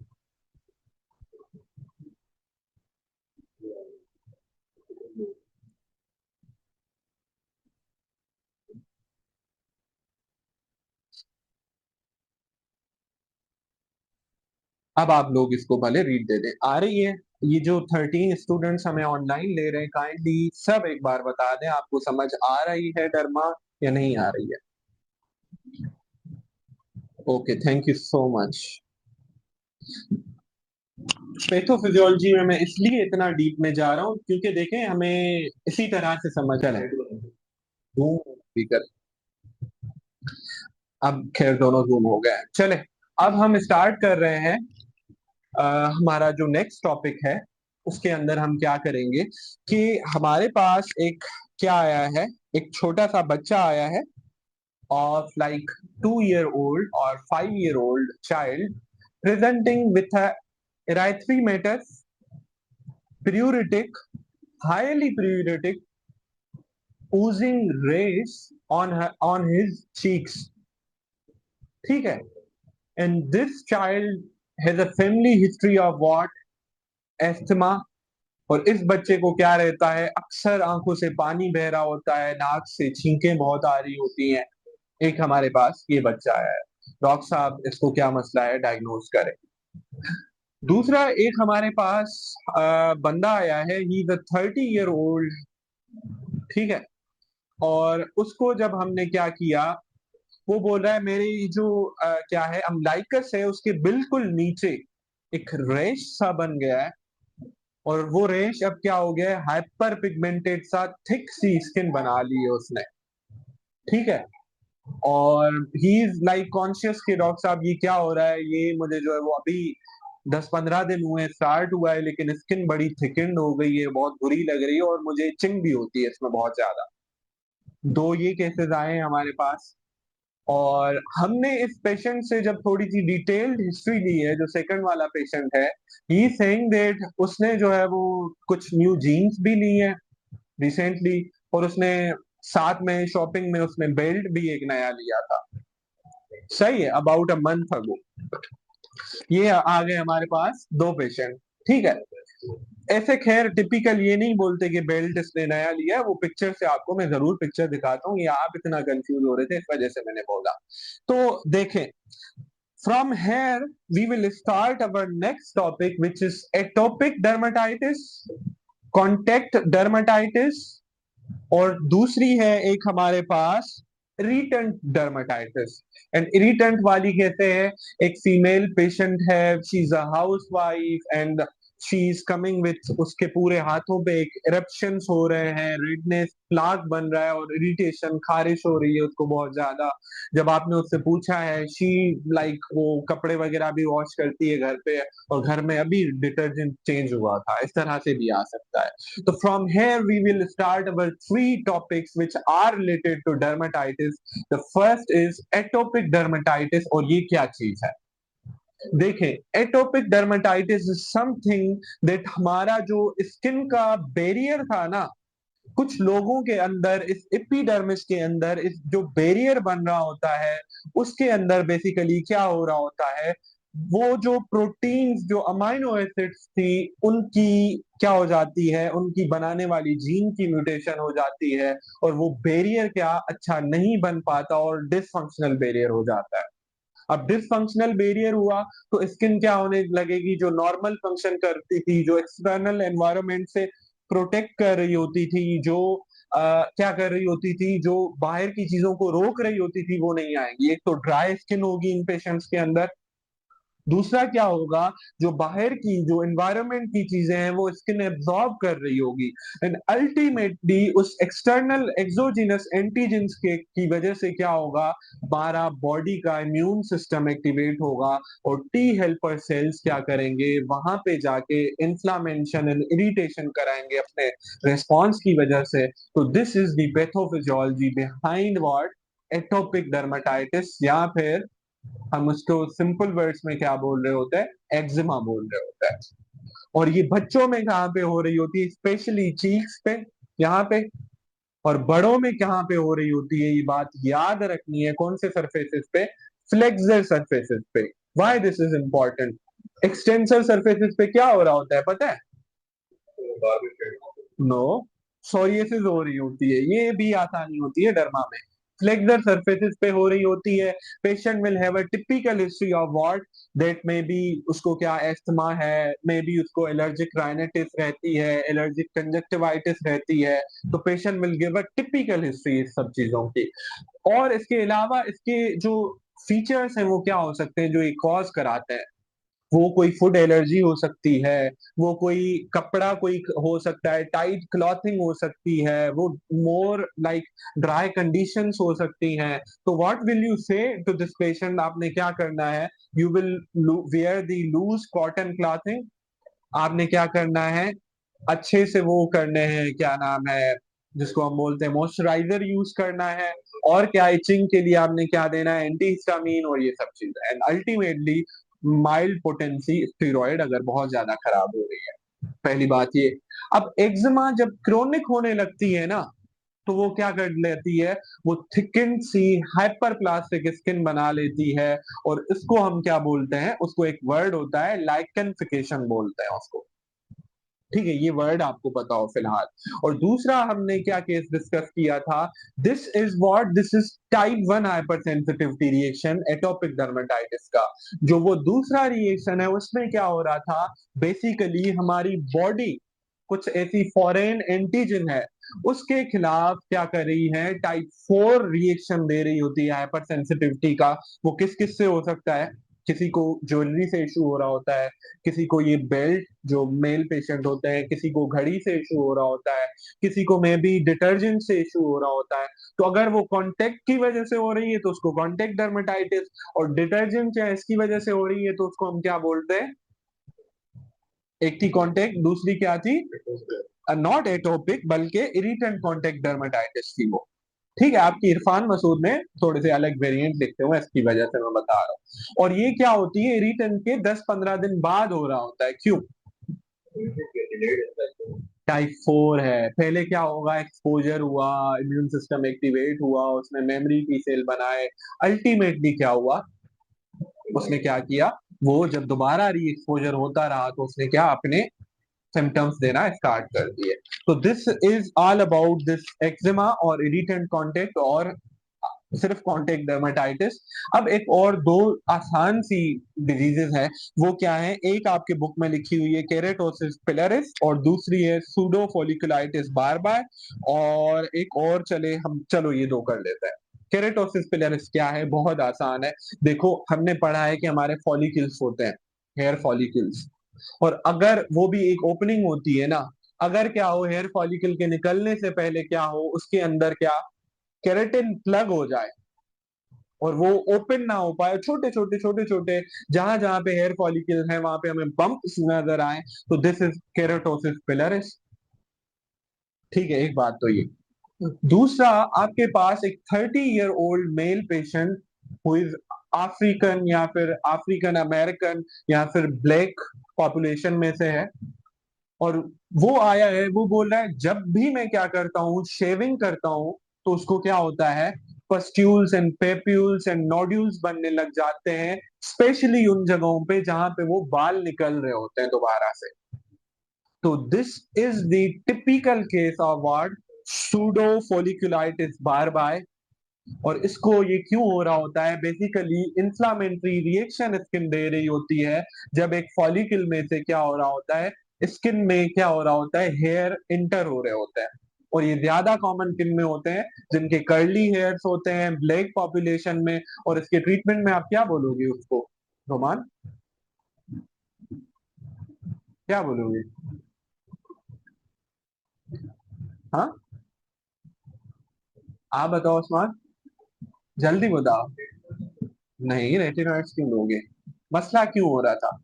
अब आप लोग इसको भले रीड दे दें, आ रही है? ये जो 13 स्टूडेंट्स हमें ऑनलाइन ले रहे हैं, काइंडली सब एक बार बता दें, आपको समझ आ रही है डरमा या नहीं आ रही है? Okay, thank you so much. Pathophysiology में मैं इसलिए इतना डीप में जा रहा हूँ क्योंकि देखें हमें इसी तरह से समझ चले। स्पीकर, अब खैर दोनों जूम हो गए हैं। चले, अब हम स्टार्ट कर रहे हैं। हमारा जो नेक्स्ट टॉपिक है उसके अंदर हम क्या करेंगे कि हमारे पास एक क्या आया है, एक छोटा सा बच्चा आया है of like 2 year old or 5 year old child presenting with a erythematous pruritic, highly pruritic, oozing rays on his cheeks. ठीक है, and this child has a family history of what, asthma. और इस बच्चे को क्या रहता है, अक्सर आंखों से पानी बह रहा होता है, नाक से छींकें बहुत आ रही होती हैं। एक हमारे पास ये बच्चा है, डॉक्टर साहब इसको क्या मसला है, डायग्नोज करें। दूसरा एक हमारे पास बंदा आया है, ही इज 30 year old, ठीक है। और उसको जब हमने क्या किया, वो बोल रहा है मेरी जो क्या है अम्लाइकस है उसके बिल्कुल नीचे एक रेश सा बन गया है, और वो रेश अब क्या हो गया है, हाइपर पिगमेंटेड सा थिक सी स्किन बना ली है उसने, ठीक है। और ही इज लाइक कॉन्शियस कि डॉक्टर साहब ये क्या हो रहा है, ये मुझे जो है वो अभी 10-15 दिन हुए स्टार्ट हुआ है, लेकिन स्किन बड़ी थिकेंड हो गई है, बहुत बुरी लग रही है और मुझे चिंग भी होती है इसमें बहुत ज्यादा। दो ये केसेस आए हैं हमारे पास। और हमने इस पेशेंट से जब थोड़ी सी डिटेल्ड हिस्ट्री ली है, जो सेकंड वाला पेशेंट है, ही सेइंग दैट उसने जो है वो कुछ न्यू जीन्स भी ली है रिसेंटली, और उसने साथ में शॉपिंग में उसने बेल्ट भी एक नया लिया था, सही है, अबाउट अ मंथ अगो। ये आ गए हमारे पास दो पेशेंट, ठीक है। ऐसे खैर टिपिकल ये नहीं बोलते कि बेल्ट इसने नया लिया, वो पिक्चर से आपको मैं जरूर पिक्चर दिखाता हूँ, ये आप इतना कंफ्यूज हो रहे थे इस वजह से मैंने बोला। तो देखें, from here we will start our next topic which is atopic dermatitis, contact dermatitis, और दूसरी है एक हमारे पास इरिटेंट डर्माटाइटिस। एंड इरिटेंट वाली कहते हैं, एक फीमेल पेशेंट है, she is a housewife and she is coming with, उसके पूरे हाथों पे एक इरप्शंस हो रहे हैं, रेडनेस, प्लाक बन रहा है और इरिटेशन, खारिश हो रही है उसको बहुत ज्यादा। जब आपने उससे पूछा है, शी लाइक वो कपड़े वगैरह भी वॉश करती है घर पे, और घर में अभी डिटर्जेंट चेंज हुआ था, इस तरह से भी आ सकता है। So from here we will start our three topics which are related to dermatitis. The first is atopic dermatitis, और ये क्या चीज है। देखें, atopic dermatitis is something that हमारा जो स्किन का बैरियर था ना, कुछ लोगों के अंदर इस एपिडर्मिस के अंदर इस जो बैरियर बन रहा होता है, उसके अंदर बेसिकली क्या हो रहा होता है, वो जो प्रोटीन्स, जो अमाइनो एसिड्स थी, उनकी क्या हो जाती है, उनकी बनाने वाली जीन की म्यूटेशन हो जाती है, और वो बैरियर क्या अच्छा नहीं बन पाता और डिसफंक्शनल बैरियर हो जाता है। अब डिसफंक्शनल बैरियर हुआ तो स्किन क्या होने लगेगी, जो नॉर्मल फंक्शन करती थी, जो एक्सटर्नल एनवायरनमेंट से प्रोटेक्ट कर रही होती थी, जो क्या कर रही होती थी, जो बाहर की चीजों को रोक रही होती थी, वो नहीं आएंगी। एक तो ड्राई स्किन होगी इन पेशेंट्स के अंदर, दूसरा क्या होगा, जो बाहर की जो एनवायरनमेंट की चीजें हैं वो स्किन एब्जॉर्ब कर रही होगी, एंड अल्टीमेटली उस एक्सटर्नल एक्सोजिनस एंटीजेंस के की वजह से क्या होगा, हमारा बॉडी का इम्यून सिस्टम एक्टिवेट होगा, और टी हेल्पर सेल्स क्या करेंगे, वहां पे जाके इन्फ्लामेशन एंड इरिटेशन कराएंगे अपने रेस्पॉन्स की वजह से। तो this is the pathophysiology behind what, atopic dermatitis, या फिर हम उसको सिंपल वर्ड्स में क्या बोल रहे होते हैं, एक्जिमा बोल रहे होते हैं। और ये बच्चों में कहाँ पे हो रही होती है, स्पेशली चीक्स पे, यहाँ पे। और बड़ों में कहाँ पे हो रही होती है, ये बात याद रखनी है, कौन से सरफेसेस पे, फ्लेक्सर सरफेसेस पे। Why this is important, extensor surfaces पे क्या हो रहा होता है पता है, नो, सोरियासिस हो रही होती है, ये भी आसानी होती है डर्मा में, फ्लेक्सर सरफेसेस पे हो रही होती है। Patient will have a typical history of what, that may be उसको क्या एस्थमा है, मे बी उसको एलर्जिक राइनाइटिस रहती है, एलर्जिक कंजक्टिवाइटिस रहती है। तो patient will give a typical history इस सब चीजों की। और इसके अलावा इसके जो फीचर्स हैं वो क्या हो सकते हैं जो ये कॉज कराते हैं। वो कोई फूड एलर्जी हो सकती है, वो कोई कपड़ा कोई हो सकता है, टाइट क्लॉथिंग हो सकती है, वो मोर लाइक ड्राई कंडीशंस हो सकती हैं। तो what will you say to this patient, आपने क्या करना है, you will wear the loose cotton clothing. आपने क्या करना है, अच्छे से वो करने हैं, क्या नाम है जिसको हम बोलते हैं मॉइस्चराइजर यूज करना है। और क्या, इचिंग के लिए आपने क्या देना है, एंटी हिस्टामीन और ये सब चीजें, and ultimately mild potency steroid अगर बहुत ज्यादा खराब हो रही है। पहली बात ये। अब एक्जिमा जब क्रोनिक होने लगती है ना, तो वो क्या कर लेती है, वो थिकन सी हाइपर प्लास्टिक स्किन बना लेती है। और इसको हम क्या बोलते हैं, उसको एक वर्ड होता है लाइकेनिफिकेशन बोलते हैं उसको। ठीक है, ये वर्ड आपको पता हो फिलहाल। और दूसरा हमने क्या केस डिस्कस किया था, this is type 1 hyper sensitivity reaction atopic dermatitis का। जो वो दूसरा रिएक्शन है उसमें क्या हो रहा था, बेसिकली हमारी बॉडी कुछ ऐसी फॉरेन एंटीजन है, उसके खिलाफ क्या कर रही है, टाइप 4 रिएक्शन दे रही होती है हाइपर सेंसिटिविटी का। वो किस किस से हो सकता है, किसी को ज्वेलरी से इशू हो रहा होता है, किसी को ये बेल्ट जो मेल पेशेंट होते हैं, किसी को घड़ी से इशू हो रहा होता है, किसी को मे बी डिटर्जेंट से इशू हो रहा होता है। तो अगर वो कांटेक्ट की वजह से हो रही है तो उसको कांटेक्ट डर्मेटाइटिस, और डिटर्जेंट या इसकी वजह से हो रही है तो उसको हम क्या बोलते हैं, एक थी कांटेक्ट, दूसरी क्या थी, नॉट एटोपिक बल्कि इरिटेंट कांटेक्ट डर्मेटाइटिस थी वो। ठीक है, आपकी इरफान मसूद ने थोड़े से अलग वेरिएंट लिखते हुए, इसकी वजह से मैं बता रहा हूँ। और ये क्या होती है, इरिटेंट के 10-15 दिन बाद हो रहा होता है, क्यों, टाइप 4 है, पहले क्या होगा, एक्सपोजर हुआ, इम्यून सिस्टम एक्टिवेट हुआ, उसने मेमोरी टी सेल बनाए, अल्टीमेटली क्या हुआ, उसने क्या किया, वो जब दोबारा री एक्सपोजर होता रहा तो उसने क्या अपने सिम्टम्स देना स्टार्ट कर दिए। तो this is all about this eczema और इरिटेंट कॉन्टेक्ट और सिर्फ कॉन्टेक्ट डर्मेटाइटिस। अब एक और दो आसान सी डिजीजेस है, वो क्या है, एक आपके बुक में लिखी हुई है केरेटोसिस पिलरिस, और दूसरी है सूडो फोलिकुलाइटिस बारबार। और एक और, चले हम, चलो ये दो कर लेते हैं। केरेटोसिस पिलरिस क्या है, बहुत आसान है। देखो हमने पढ़ा है कि हमारे फॉलिकल्स होते हैं, हेयर फॉलिकल्स, और अगर वो भी एक ओपनिंग होती है ना, अगर क्या हो, हेयर फॉलिकल के निकलने से पहले क्या हो, उसके अंदर क्या केराटिन प्लग हो जाए और वो ओपन ना हो पाए, छोटे छोटे छोटे छोटे जहां जहां पे हेयर फॉलिकल है वहां पे हमें बम्प्स नजर आए, तो दिस इज केराटोसिस पिलरिस। ठीक है, एक बात तो ये। दूसरा, आपके पास एक 30 year old male patient who is African या फिर अफ्रीकन अमेरिकन या फिर ब्लैक पॉपुलेशन में से है, और वो आया है, वो बोल रहा है जब भी मैं क्या करता हूँ, शेविंग करता हूँ, तो उसको क्या होता है, pustules and papules and nodules बनने लग जाते हैं, स्पेशली उन जगहों पे जहां पे वो बाल निकल रहे होते हैं दोबारा से। तो this is the typical case of what, pseudofolliculitis barbae. और इसको ये क्यों हो रहा होता है, बेसिकली इंफ्लामेटरी रिएक्शन स्किन दे रही होती है, जब एक फॉलिकल में से क्या हो रहा होता है, स्किन में क्या हो रहा होता है, हेयर इंटर हो रहे होते हैं। और ये ज्यादा कॉमन किन में होते हैं, जिनके कर्ली हेयर्स होते हैं, ब्लैक पॉपुलेशन में। और इसके ट्रीटमेंट में आप क्या बोलोगे उसको, रोमान, क्या बोलोगे, हाँ, आप बताओ उस्मान, जल्दी बताओ। नहीं, रेटिनॉइड्स क्यों लोगे, मसला क्यों हो रहा था,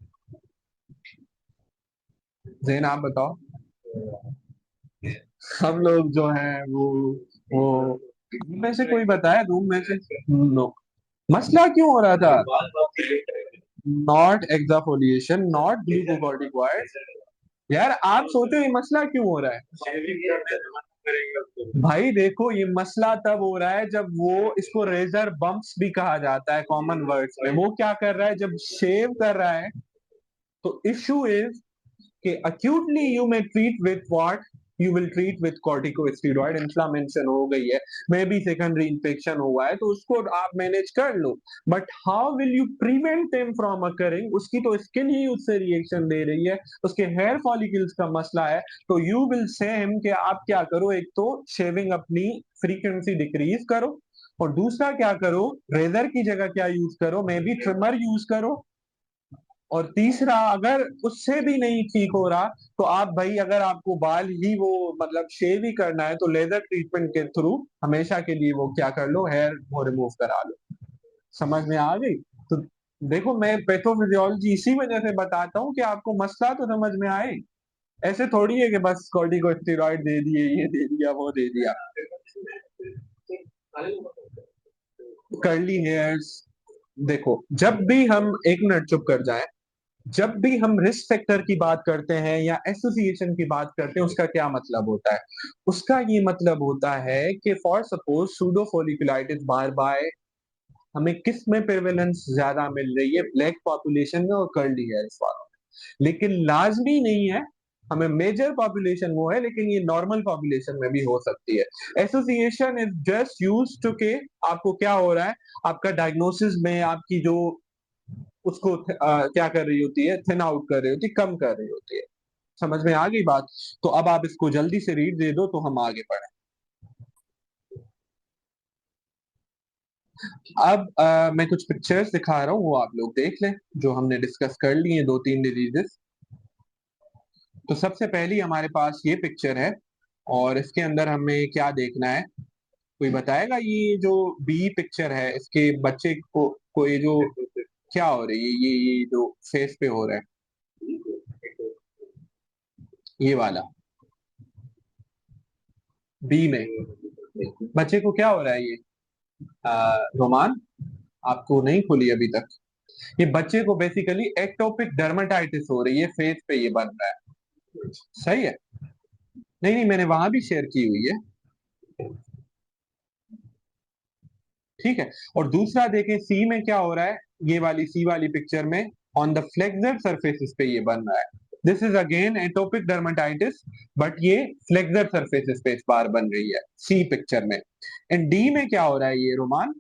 जैन आप बताओ। हम लोग जो है वो रूम में से कोई बताए, रूम में से, नो, मसला क्यों हो रहा था, नॉट एक्साफोलिएशन, नॉट ग्लूकोकॉर्टिकॉइड। यार आप सोचो ये मसला क्यों हो रहा है, भाई देखो ये मसला तब हो रहा है जब वो, इसको रेजर बम्प्स भी कहा जाता है कॉमन वर्ड्स में, वो क्या कर रहा है जब शेव कर रहा है। तो इश्यू इज कि acutely you may treat with what, you will treat with corticosteroid, inflammation हो गई है, मे बी सेकेंडरी इन्फेक्शन हुआ है, तो उसको आप मैनेज कर लो। But how will you prevent them from occurring? उसकी तो स्किन ही उससे रिएक्शन दे रही है, उसके हेयर फॉलिकल्स का मसला है। तो यू विल से हिम कि आप क्या करो, एक तो शेविंग अपनी फ्रीक्वेंसी डिक्रीज करो, और दूसरा क्या करो, रेजर की जगह क्या यूज करो, मे बी ट्रिमर यूज करो। और तीसरा, अगर उससे भी नहीं ठीक हो रहा, तो आप भाई, अगर आपको बाल ही वो मतलब शेव ही करना है, तो लेजर ट्रीटमेंट के थ्रू हमेशा के लिए वो क्या कर लो, हेयर वो रिमूव करा लो। समझ में आ गई? तो देखो, मैं पैथोफिजियोलॉजी इसी वजह से बताता हूँ कि आपको मसला तो समझ में आए। ऐसे थोड़ी है कि बस कॉर्टिकोस्टेरॉइड दे दिए, ये दे दिया, वो दे दिया। कर्ली हेयर्स, देखो, जब भी हम, एक मिनट चुप कर जाए, जब भी हम रिस्क फैक्टर की बात करते हैं या एसोसिएशन की बात करते हैं, उसका क्या मतलब होता है? उसका ये मतलब होता है कि फॉर सपोज सूडो फॉलिकुलाइटिस बार बार हमें किस में प्रेवेलेंस ज्यादा मिल रही है, ब्लैक पॉपुलेशन में और कर्ली हेयर्स वालों में। लेकिन लाजमी नहीं है, हमें मेजर पॉपुलेशन वो है, लेकिन ये नॉर्मल पॉपुलेशन में भी हो सकती है। Association is just use to के आपको क्या हो रहा है, आपका डायग्नोसिस में आपकी जो उसको क्या कर रही होती है, थिन आउट कर रही होती है, कम कर रही होती है। समझ में आ गई बात? तो अब आप इसको जल्दी से रीड दे दो तो हम आगे बढ़े। अब मैं कुछ पिक्चर्स दिखा रहा हूँ, वो आप लोग देख लें, जो हमने डिस्कस कर ली हैं, दो तीन डिजीजेस। तो सबसे पहली हमारे पास ये पिक्चर है, और इसके अंदर हमें क्या देखना है? कोई बताएगा? ये जो बी पिक्चर है, इसके बच्चे को ये जो क्या हो रही है, ये जो फेस पे हो रहा है, ये वाला बी में बच्चे को क्या हो रहा है? ये रोमान, आपको नहीं खुली अभी तक? ये बच्चे को बेसिकली एक्टोपिक डर्मेटाइटिस हो रही है, फेस पे ये बन रहा है। सही है? नहीं नहीं, मैंने वहां भी शेयर की हुई है। ठीक है। और दूसरा देखें, सी में क्या हो रहा है, ये वाली सी वाली पिक्चर में ऑन द फ्लेक्सर सरफेसिस पे ये बन रहा है। This is again atopic dermatitis, but ये फ्लेक्सर सरफेसिस पे इस बार बन रही है, सी पिक्चर में। एंड डी में क्या हो रहा है, ये रोमान,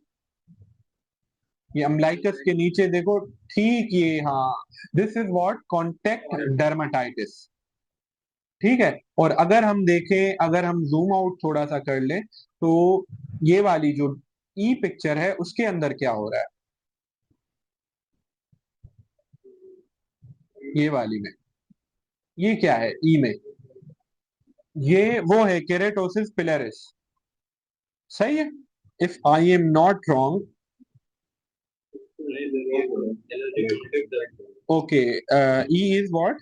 ये अम्लाइकस के नीचे देखो, ठीक ये, हाँ, this is what, contact dermatitis. ठीक है। और अगर हम देखें, अगर हम जूम आउट थोड़ा सा कर लें, तो ये वाली जो ई पिक्चर है, उसके अंदर क्या हो रहा है, ये वाली में, ये क्या है ई में? ये वो है केरेटोसिस पिलरिस। सही है? If I am not wrong. Okay, E is what?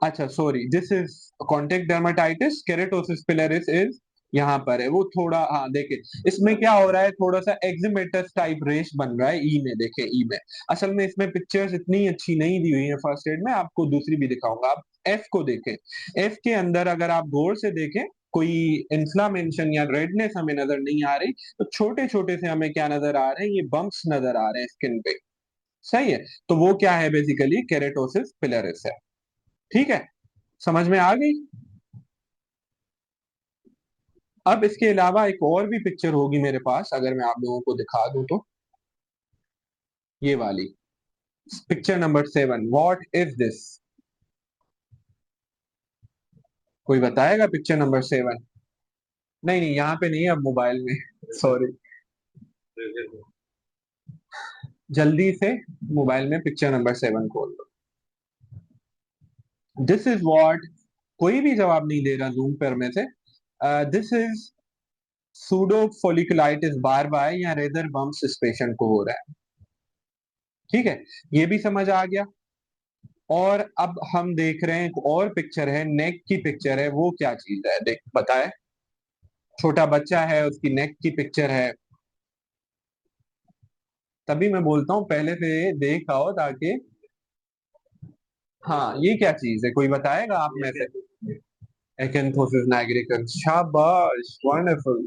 अच्छा, sorry, this is contact dermatitis, keratosis pilaris is यहाँ पर है। वो थोड़ा, हाँ देखे, इसमें क्या हो रहा है, थोड़ा सा एक्जिमेटस टाइप रेश बन रहा है ई में, देखे ई में। असल में इसमें पिक्चर्स इतनी अच्छी नहीं दी हुई है फर्स्ट एड में, आपको दूसरी भी दिखाऊंगा। आप एफ को देखें, एफ के अंदर अगर आप गौर से देखें, कोई इन्फ्लामेशन या रेडनेस हमें नजर नहीं आ रही, तो छोटे छोटे से हमें क्या नजर आ रहे हैं, ये बम्प्स नजर आ रहे हैं स्किन पे। सही है? तो वो क्या है, बेसिकली केरेटोसिस पिलरिस है। ठीक है? समझ में आ गई? अब इसके अलावा एक और भी पिक्चर होगी मेरे पास, अगर मैं आप लोगों को दिखा दूं तो, ये वाली picture number 7, what is this? कोई बताएगा पिक्चर नंबर 7? नहीं नहीं, यहाँ पे नहीं है, अब मोबाइल में। सॉरी, जल्दी से मोबाइल में पिक्चर नंबर 7 खोल लो। दिस इज व्हाट, कोई भी जवाब नहीं दे रहा जूम पर में से। This is pseudofolliculitis barbae या रेजर बम्प्स इस पेशेंट को हो रहा है। ठीक है, ये भी समझ आ गया। और अब हम देख रहे हैं, एक और पिक्चर है, नेक की पिक्चर है, वो क्या चीज है, देख बताए। छोटा बच्चा है, उसकी नेक की पिक्चर है। तभी मैं बोलता हूँ पहले से देख आओ, ताकि, हाँ, ये क्या चीज है, कोई बताएगा आप में से? एक्यांथोसिस नाइग्रिकन्स, शाबाश, वंडरफुल।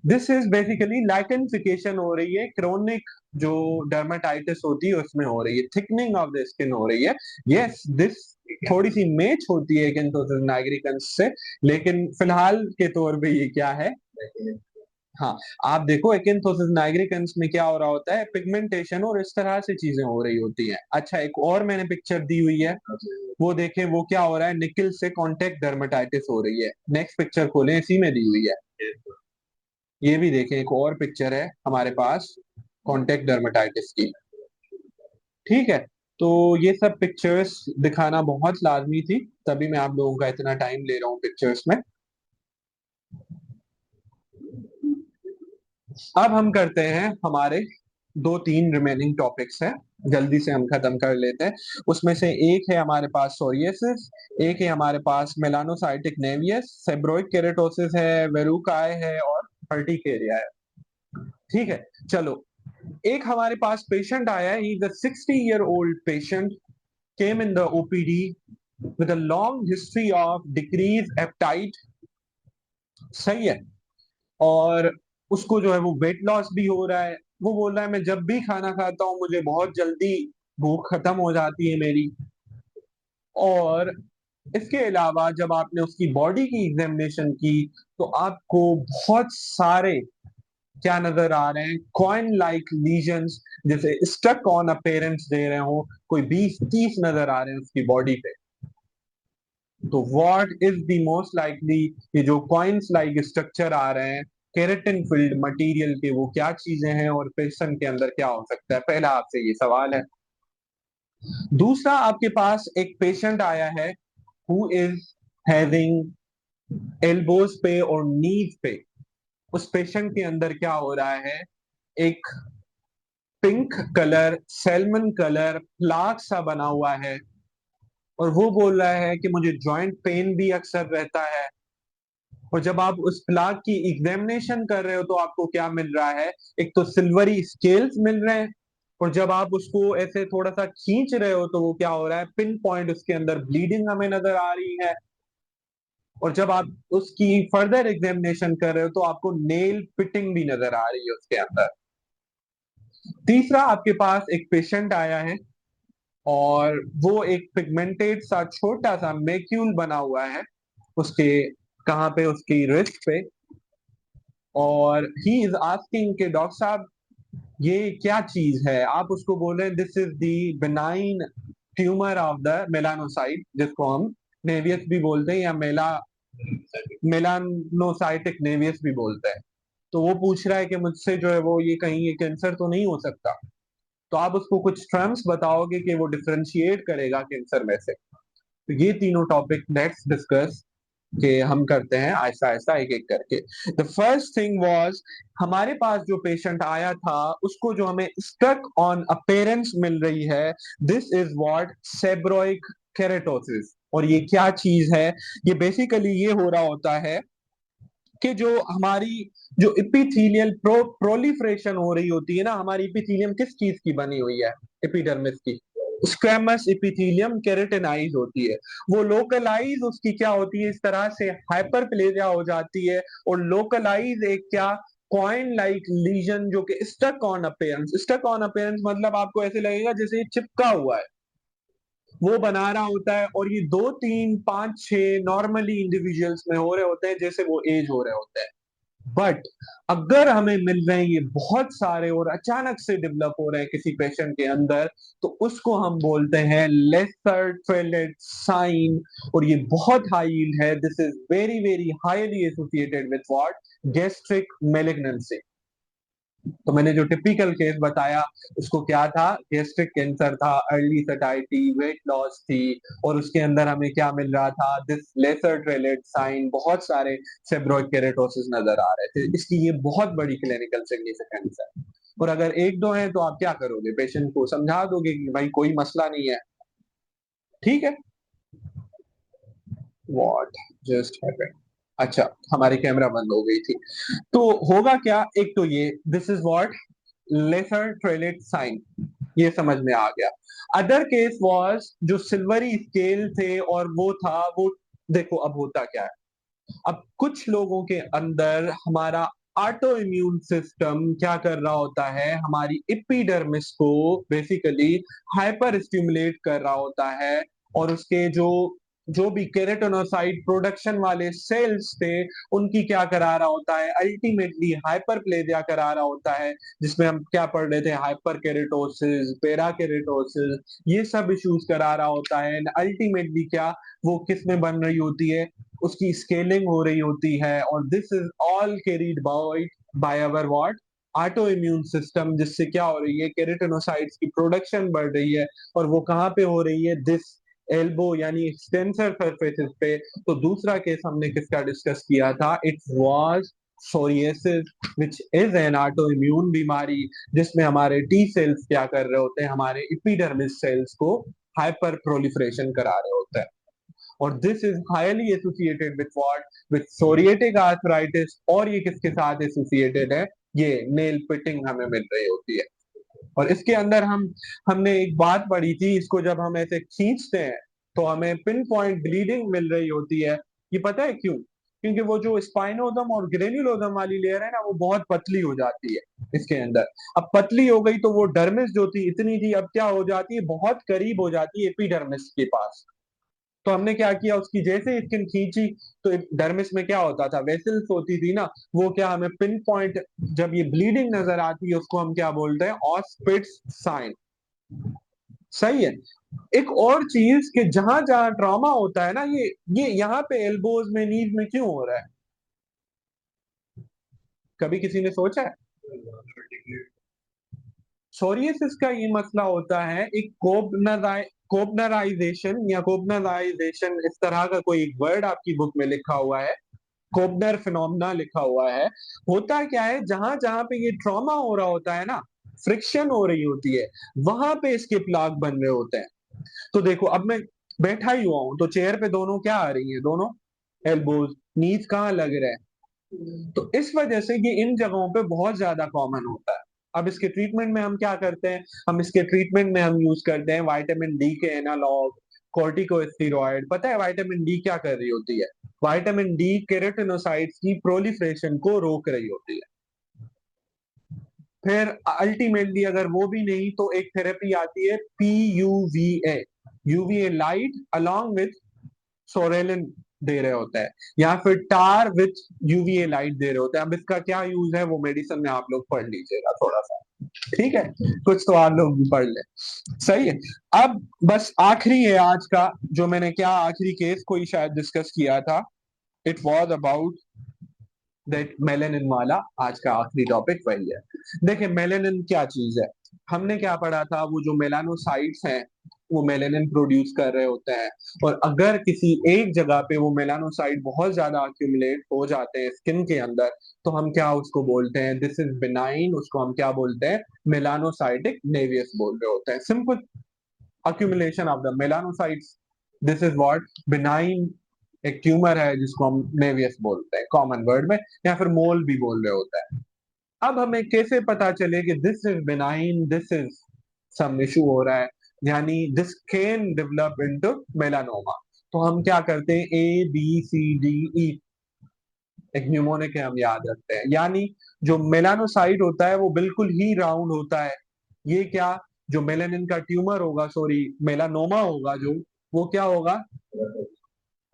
दिस इज बेसिकली लैकेनिफिकेशन हो रही है, क्रोनिक जो डर्माटाइटिस होती है उसमें हो रही है, थिकनिंग ऑफ द स्किन हो रही है। यस, दिस थोड़ी सी मैच होती है एक्anthosis nigricans से, लेकिन फिलहाल के तौर पे ये क्या है। हाँ, आप देखो एक्anthosis nigricans में क्या हो रहा होता है, पिगमेंटेशन और इस तरह से चीजें हो रही होती हैं। अच्छा, एक और मैंने पिक्चर दी हुई है, वो देखें वो क्या हो रहा है, निकल से कॉन्टेक्ट डर्मेटाइटिस हो रही है। नेक्स्ट पिक्चर खोलें, इसी में दी हुई है, ये भी देखें, एक और पिक्चर है हमारे पास कॉन्टेक्ट डर्मेटाइटिस की। ठीक है, तो ये सब पिक्चर्स दिखाना बहुत लाजमी थी, तभी मैं आप लोगों का इतना टाइम ले रहा हूँ पिक्चर्स में। अब हम करते हैं, हमारे दो तीन रिमेनिंग टॉपिक्स हैं, जल्दी से हम खत्म कर लेते हैं। उसमें से एक है हमारे पास सोरियासिस, एक है हमारे पास मेलानोसाइटिक नेवियस, सेब्रोइक केरेटोसिस है, वेरुकाई है और हर्टिकेरिया है। ठीक है, चलो, एक हमारे पास पेशेंट आया है, he is a 60-year-old patient, came in the OPD with a long history of decreased appetite। सही है, और उसको जो है वो वेट लॉस भी हो रहा है। वो बोल रहा है मैं जब भी खाना खाता हूँ मुझे बहुत जल्दी भूख खत्म हो जाती है मेरी। और इसके अलावा जब आपने उसकी बॉडी की एग्जामिनेशन की तो आपको बहुत सारे क्या नजर आ रहे हैं, कॉइन लाइक लीजन्स, जैसे स्टक ऑन अपेरेंस दे रहे हो, कोई 20-30 नजर आ रहे हैं उसकी बॉडी पे। तो what is the most likely, ये जो कॉइन्स लाइक स्ट्रक्चर आ रहे हैं केराटिन फिल्ड मटेरियल के, वो क्या चीजें हैं और पेशेंट के अंदर क्या हो सकता है, पहला आपसे ये सवाल है। दूसरा, आपके पास एक पेशेंट आया है हु इज हैविंग एल्बोज पे और नीज पे, उस पेशेंट के अंदर क्या हो रहा है, एक pink colour salmon colour plaque सा बना हुआ है, और वो बोल रहा है कि मुझे जॉइंट पेन भी अक्सर रहता है। और जब आप उस प्लाग की एग्जामिनेशन कर रहे हो तो आपको क्या मिल रहा है, एक तो सिल्वरी स्केल्स मिल रहे हैं, और जब आप उसको ऐसे थोड़ा सा खींच रहे हो तो वो क्या हो रहा है, पिन पॉइंट उसके अंदर ब्लीडिंग हमें नजर आ रही है। और जब आप उसकी फर्दर एग्जामिनेशन कर रहे हो तो आपको नेल पिटिंग भी नजर आ रही है उसके अंदर। तीसरा, आपके पास एक पेशेंट आया है और वो एक पिगमेंटेड सा छोटा सा मैक्यूल बना हुआ है उसके, कहाँ पे, उसकी रिस्ट पे। और ही इज आस्किंग के डॉक्टर साहब ये क्या चीज है, आप उसको बोल रहे हैं this is the benign tumour of the melanocyte, जिसको हम नेवियस भी बोलते हैं या मेलानोसाइटिक नेवियस भी बोलते हैं। तो वो पूछ रहा है कि मुझसे जो है वो ये कहीं ये कैंसर तो नहीं हो सकता। तो आप उसको कुछ टर्म्स बताओगे कि वो डिफरेंशिएट करेगा कैंसर में से। तो ये तीनों टॉपिक लेट्स डिस्कस, कि हम करते हैं आहिस्ता आहिस्ता एक एक करके। द फर्स्ट थिंग वाज, हमारे पास जो पेशेंट आया था उसको जो हमें स्टक ऑन अपेरेंस मिल रही है, दिस इज व्हाट सेब्रोइक केरेटोसिस। और ये क्या चीज है, ये बेसिकली ये हो रहा होता है कि जो हमारी जो इपिथीलियल प्रोलिफरेशन हो रही होती है ना, हमारी इपिथीलियम किस चीज की बनी हुई है, एपिडर्मिस की, स्क्वेमस इपिथीलियम केरेटिनाइज होती है। वो लोकलाइज उसकी क्या होती है, इस तरह से हाइपरप्लेजिया हो जाती है, और लोकलाइज एक क्या, कॉइन लाइक लीजन, जो कि stuck on appearance, stuck on appearance मतलब आपको ऐसे लगेगा जैसे ये चिपका हुआ है, वो बना रहा होता है। और ये 2, 3, 5, 6 नॉर्मली इंडिविजुअल्स में हो रहे होते हैं जैसे वो एज हो रहे होते हैं। बट अगर हमें मिल रहे हैं ये बहुत सारे और अचानक से डेवलप हो रहे हैं किसी पेशेंट के अंदर, तो उसको हम बोलते हैं लेसर ट्रेलेट साइन। और ये बहुत हाई यील्ड है, this is very very highly associated with what, gastric malignancy. तो मैंने जो टिपिकल केस बताया उसको क्या था, गैस्ट्रिक कैंसर था, अर्ली सटाइटी, वेट लॉस थी, और उसके अंदर हमें क्या मिल रहा था, दिस लेसर ट्रेलेट साइन, बहुत सारे सेब्रोइक केरेटोसिस नजर आ रहे थे। इसकी ये बहुत बड़ी क्लिनिकल सिग्निफिकेंस है। और अगर एक दो है तो आप क्या करोगे, पेशेंट को समझा दोगे कि भाई कोई मसला नहीं है। ठीक है, व्हाट जस्ट हैपेंड, अच्छा हमारी कैमरा बंद हो गई थी। तो होगा क्या, एक तो ये this is what Leser Trelat sign, ये समझ में आ गया। अदर केस वाज जो सिल्वरी स्केल थे और वो था वो, देखो अब होता क्या है, अब कुछ लोगों के अंदर हमारा ऑटो इम्यून सिस्टम क्या कर रहा होता है, हमारी एपिडर्मिस को बेसिकली हाइपर स्टिमुलेट कर रहा होता है, और उसके जो जो भी केराटिनोसाइट प्रोडक्शन वाले सेल्स थे उनकी क्या करा रहा होता है, अल्टीमेटली हाइपरप्लेजिया करा रहा होता है, जिसमें हम क्या पढ़ रहे थे, हाइपर केरेटोसिस, पेरा केरेटोसिस, ये सब इश्यूज करा रहा होता है। अल्टीमेटली क्या, वो किस में बन रही होती है, उसकी स्केलिंग हो रही होती है, और this is all carried by our what, auto immune system, जिससे क्या हो रही है, केराटिनोसाइट्स की प्रोडक्शन बढ़ रही है, और वो कहाँ पे हो रही है, दिस एल्बो यानी एक्सटेंसर सरफेसेस पे। तो दूसरा केस हमने किसका डिस्कस किया था, it was psoriasis, which is an auto immune बीमारी, जिसमें हमारे टी सेल्स क्या कर रहे होते हैं, हमारे एपिडर्मिस सेल्स को हाइपर प्रोलिफरेशन करा रहे होते हैं, और this is highly associated with what, with psoriatic arthritis, और ये किसके साथ एसोसिएटेड है, ये नेल पिटिंग हमें मिल रही होती है। और इसके अंदर हमने एक बात पढ़ी थी, इसको जब हम ऐसे खींचते हैं तो हमें पिन पॉइंट ब्लीडिंग मिल रही होती है। ये पता है क्यों? क्योंकि वो जो स्पाइनोदम और ग्रेन्युलोदम वाली लेयर है ना, वो बहुत पतली हो जाती है इसके अंदर। अब पतली हो गई तो वो डर्मिस जो थी इतनी थी, अब क्या हो जाती है, बहुत करीब हो जाती है एपिडर्मिस के पास। तो हमने क्या किया, उसकी जैसे स्किन खींची, तो डर्मिस में क्या होता था, वेसल्स होती थी ना, वो क्या हमें पिन पॉइंट, जब ये ब्लीडिंग नजर आती है उसको हम क्या बोलते हैं, ऑस्पिट्स साइन। सही है। एक और चीज कि जहां जहां ट्रॉमा होता है ना, ये यहाँ पे एल्बोज में, नीज में क्यों हो रहा है, कभी किसी ने सोचा है? सोरियसिस का ये मसला होता है, एक कोबनराइजेशन या कोबनराइजेशन, इस तरह का कोई एक वर्ड आपकी बुक में लिखा हुआ है, कोबनर फिनोमिना लिखा हुआ है। होता क्या है, जहां जहां पे ये ट्रॉमा हो रहा होता है ना, फ्रिक्शन हो रही होती है, वहां पे इसके प्लाग बन रहे होते हैं। तो देखो, अब मैं बैठा ही हुआ हूं, तो चेयर पे दोनों क्या आ रही है, दोनों एल्बोज, नीज कहाँ लग रहा है, तो इस वजह से ये इन जगहों पे बहुत ज्यादा कॉमन होता है। अब इसके ट्रीटमेंट में हम क्या करते हैं, हम इसके ट्रीटमेंट में हम यूज करते हैं विटामिन डी के एनालॉग, कॉर्टिकोस्टेरॉइड। पता है विटामिन डी क्या कर रही होती है, विटामिन डी केराटिनोसाइट्स की प्रोलिफरेशन को रोक रही होती है। फिर अल्टीमेटली अगर वो भी नहीं, तो एक थेरेपी आती है PUVA, UVA light along with psoralen दे रहे होता है, या फिर टार विथ यूवीए लाइट दे रहे होते हैं। अब इसका क्या यूज है वो मेडिसिन में आप लोग पढ़ लीजिएगा थोड़ा सा, ठीक है, कुछ तो आप लोग भी पढ़ ले। सही है। अब बस आखिरी है आज का, जो मैंने क्या आखिरी केस कोई शायद डिस्कस किया था, it was about that melanin वाला, आज का आखिरी टॉपिक वही है। देखिए मेलेनिन क्या चीज है, हमने क्या पढ़ा था, वो जो मेलानोसाइट्स हैं वो मेलेनिन प्रोड्यूस कर रहे होते हैं, और अगर किसी एक जगह पे वो मेलानोसाइट बहुत ज्यादा अक्यूमुलेट हो जाते हैं स्किन के अंदर, तो हम क्या उसको बोलते हैं, दिस इज बिनाइन, उसको हम क्या बोलते हैं, मेलानोसाइटिक नेवियस बोल रहे होते हैं, simple accumulation of the melanocytes, this is what, benign. एक ट्यूमर है जिसको हम नेवियस बोलते हैं कॉमन वर्ड में, या फिर मोल भी बोल रहे होता है। अब हमें कैसे पता चले कि this is benign, this is some issue हो रहा है, यानी this can develop into melanoma. तो हम क्या करते हैं, ABCDE, एक न्यूमोनिक है, हम याद रखते हैं, यानी जो मेलानोसाइट होता है वो बिल्कुल ही राउंड होता है। ये क्या, जो मेलानिन का ट्यूमर होगा, सॉरी मेलानोमा होगा जो, वो क्या होगा,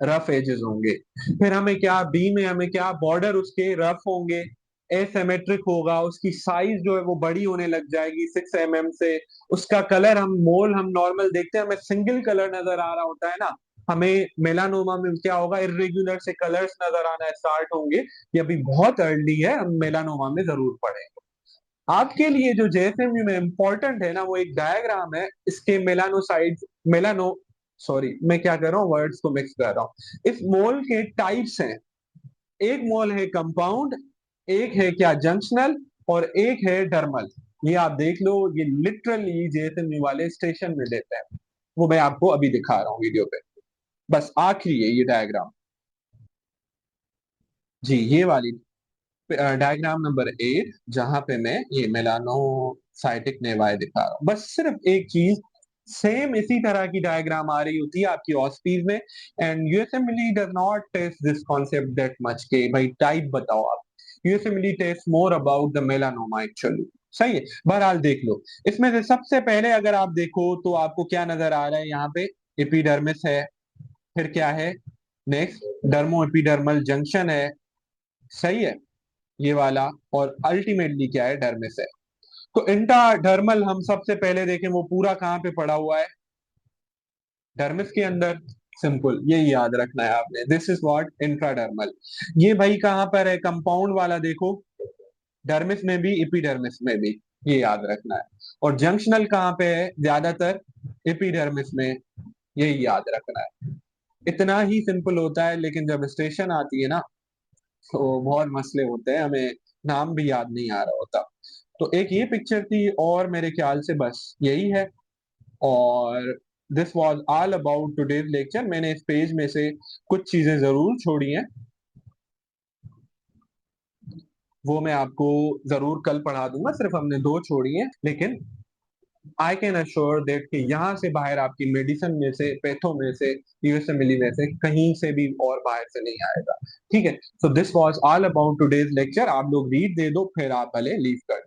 रफ एजेस होंगे। फिर हमें क्या, बी में हमें क्या, बॉर्डर उसके रफ होंगे, एसिमेट्रिक होगा, उसकी साइज जो है वो बड़ी होने लग जाएगी 6 mm से। उसका कलर, हम मोल हम नॉर्मल देखते हैं, हमें सिंगल कलर नजर आ रहा होता है ना, हमें मेलानोमा में क्या होगा, इरेग्युलर से कलर्स नजर आना स्टार्ट होंगे। ये अभी बहुत अर्ली है, हम मेलानोमा में जरूर पढ़ेंगे। आपके लिए जो जेएसएमयू में इंपॉर्टेंट है ना, वो एक डायग्राम है इसके मेलानोसाइट, मेलानो सॉरी मैं क्या कर रहा हूँ, वर्ड्स को मिक्स कर रहा हूँ। इस मोल के टाइप्स हैं, एक मोल है कंपाउंड, एक है क्या जंक्शनल, और एक है डर्मल। ये आप देख लो, ये लिटरली जेएसएमयू वाले स्टेशन में देते हैं, वो मैं आपको अभी दिखा रहा हूँ वीडियो पे। बस आखिरी है ये डायग्राम, जी ये वाली डायग्राम नंबर 8, जहां पे मैं ये मेलानोसाइटिक नेवाई दिखा रहा हूँ। बस सिर्फ एक चीज, सेम इसी तरह की डायग्राम आ रही होती है आपकी ऑस्पीज में, and USMLE does not test this concept that much के भाई टाइप बताओ आप। USMLE test more about the melanoma actually. सही है, बहरहाल देख लो। इसमें से सबसे पहले अगर आप देखो तो आपको क्या नजर आ रहा है यहाँ पे, एपिडर्मिस है, फिर क्या है नेक्स्ट, डर्मो एपिडर्मल जंक्शन है, सही है, ये वाला, और अल्टीमेटली क्या है, डर्मिस है। तो इंट्राडर्मल हम सबसे पहले देखें वो पूरा कहाँ पे पड़ा हुआ है, डर्मिस के अंदर। सिंपल, ये याद रखना है आपने, दिस इज व्हाट इंट्राडर्मल। ये भाई कहाँ पर है, कंपाउंड वाला देखो, डर्मिस में भी एपिडर्मिस में भी, ये याद रखना है। और जंक्शनल कहाँ पे है, ज्यादातर एपिडर्मिस में, यही याद रखना है। इतना ही सिंपल होता है, लेकिन जब स्टेशन आती है ना तो बहुत मसले होते हैं, हमें नाम भी याद नहीं आ रहा होता। तो एक ये पिक्चर थी, और मेरे ख्याल से बस यही है। और this was all about today's lecture. मैंने इस पेज में से कुछ चीजें जरूर छोड़ी हैं, वो मैं आपको जरूर कल पढ़ा दूंगा, सिर्फ हमने दो छोड़ी हैं, लेकिन आई कैन अश्योर दैट कि यहाँ से बाहर आपकी मेडिसिन में से, पैथो में से, यूएसएमएलई में से कहीं से भी और बाहर से नहीं आएगा। ठीक है, so this was all about today's lecture. आप लोग रीड दे दो, फिर आप भले लीव कर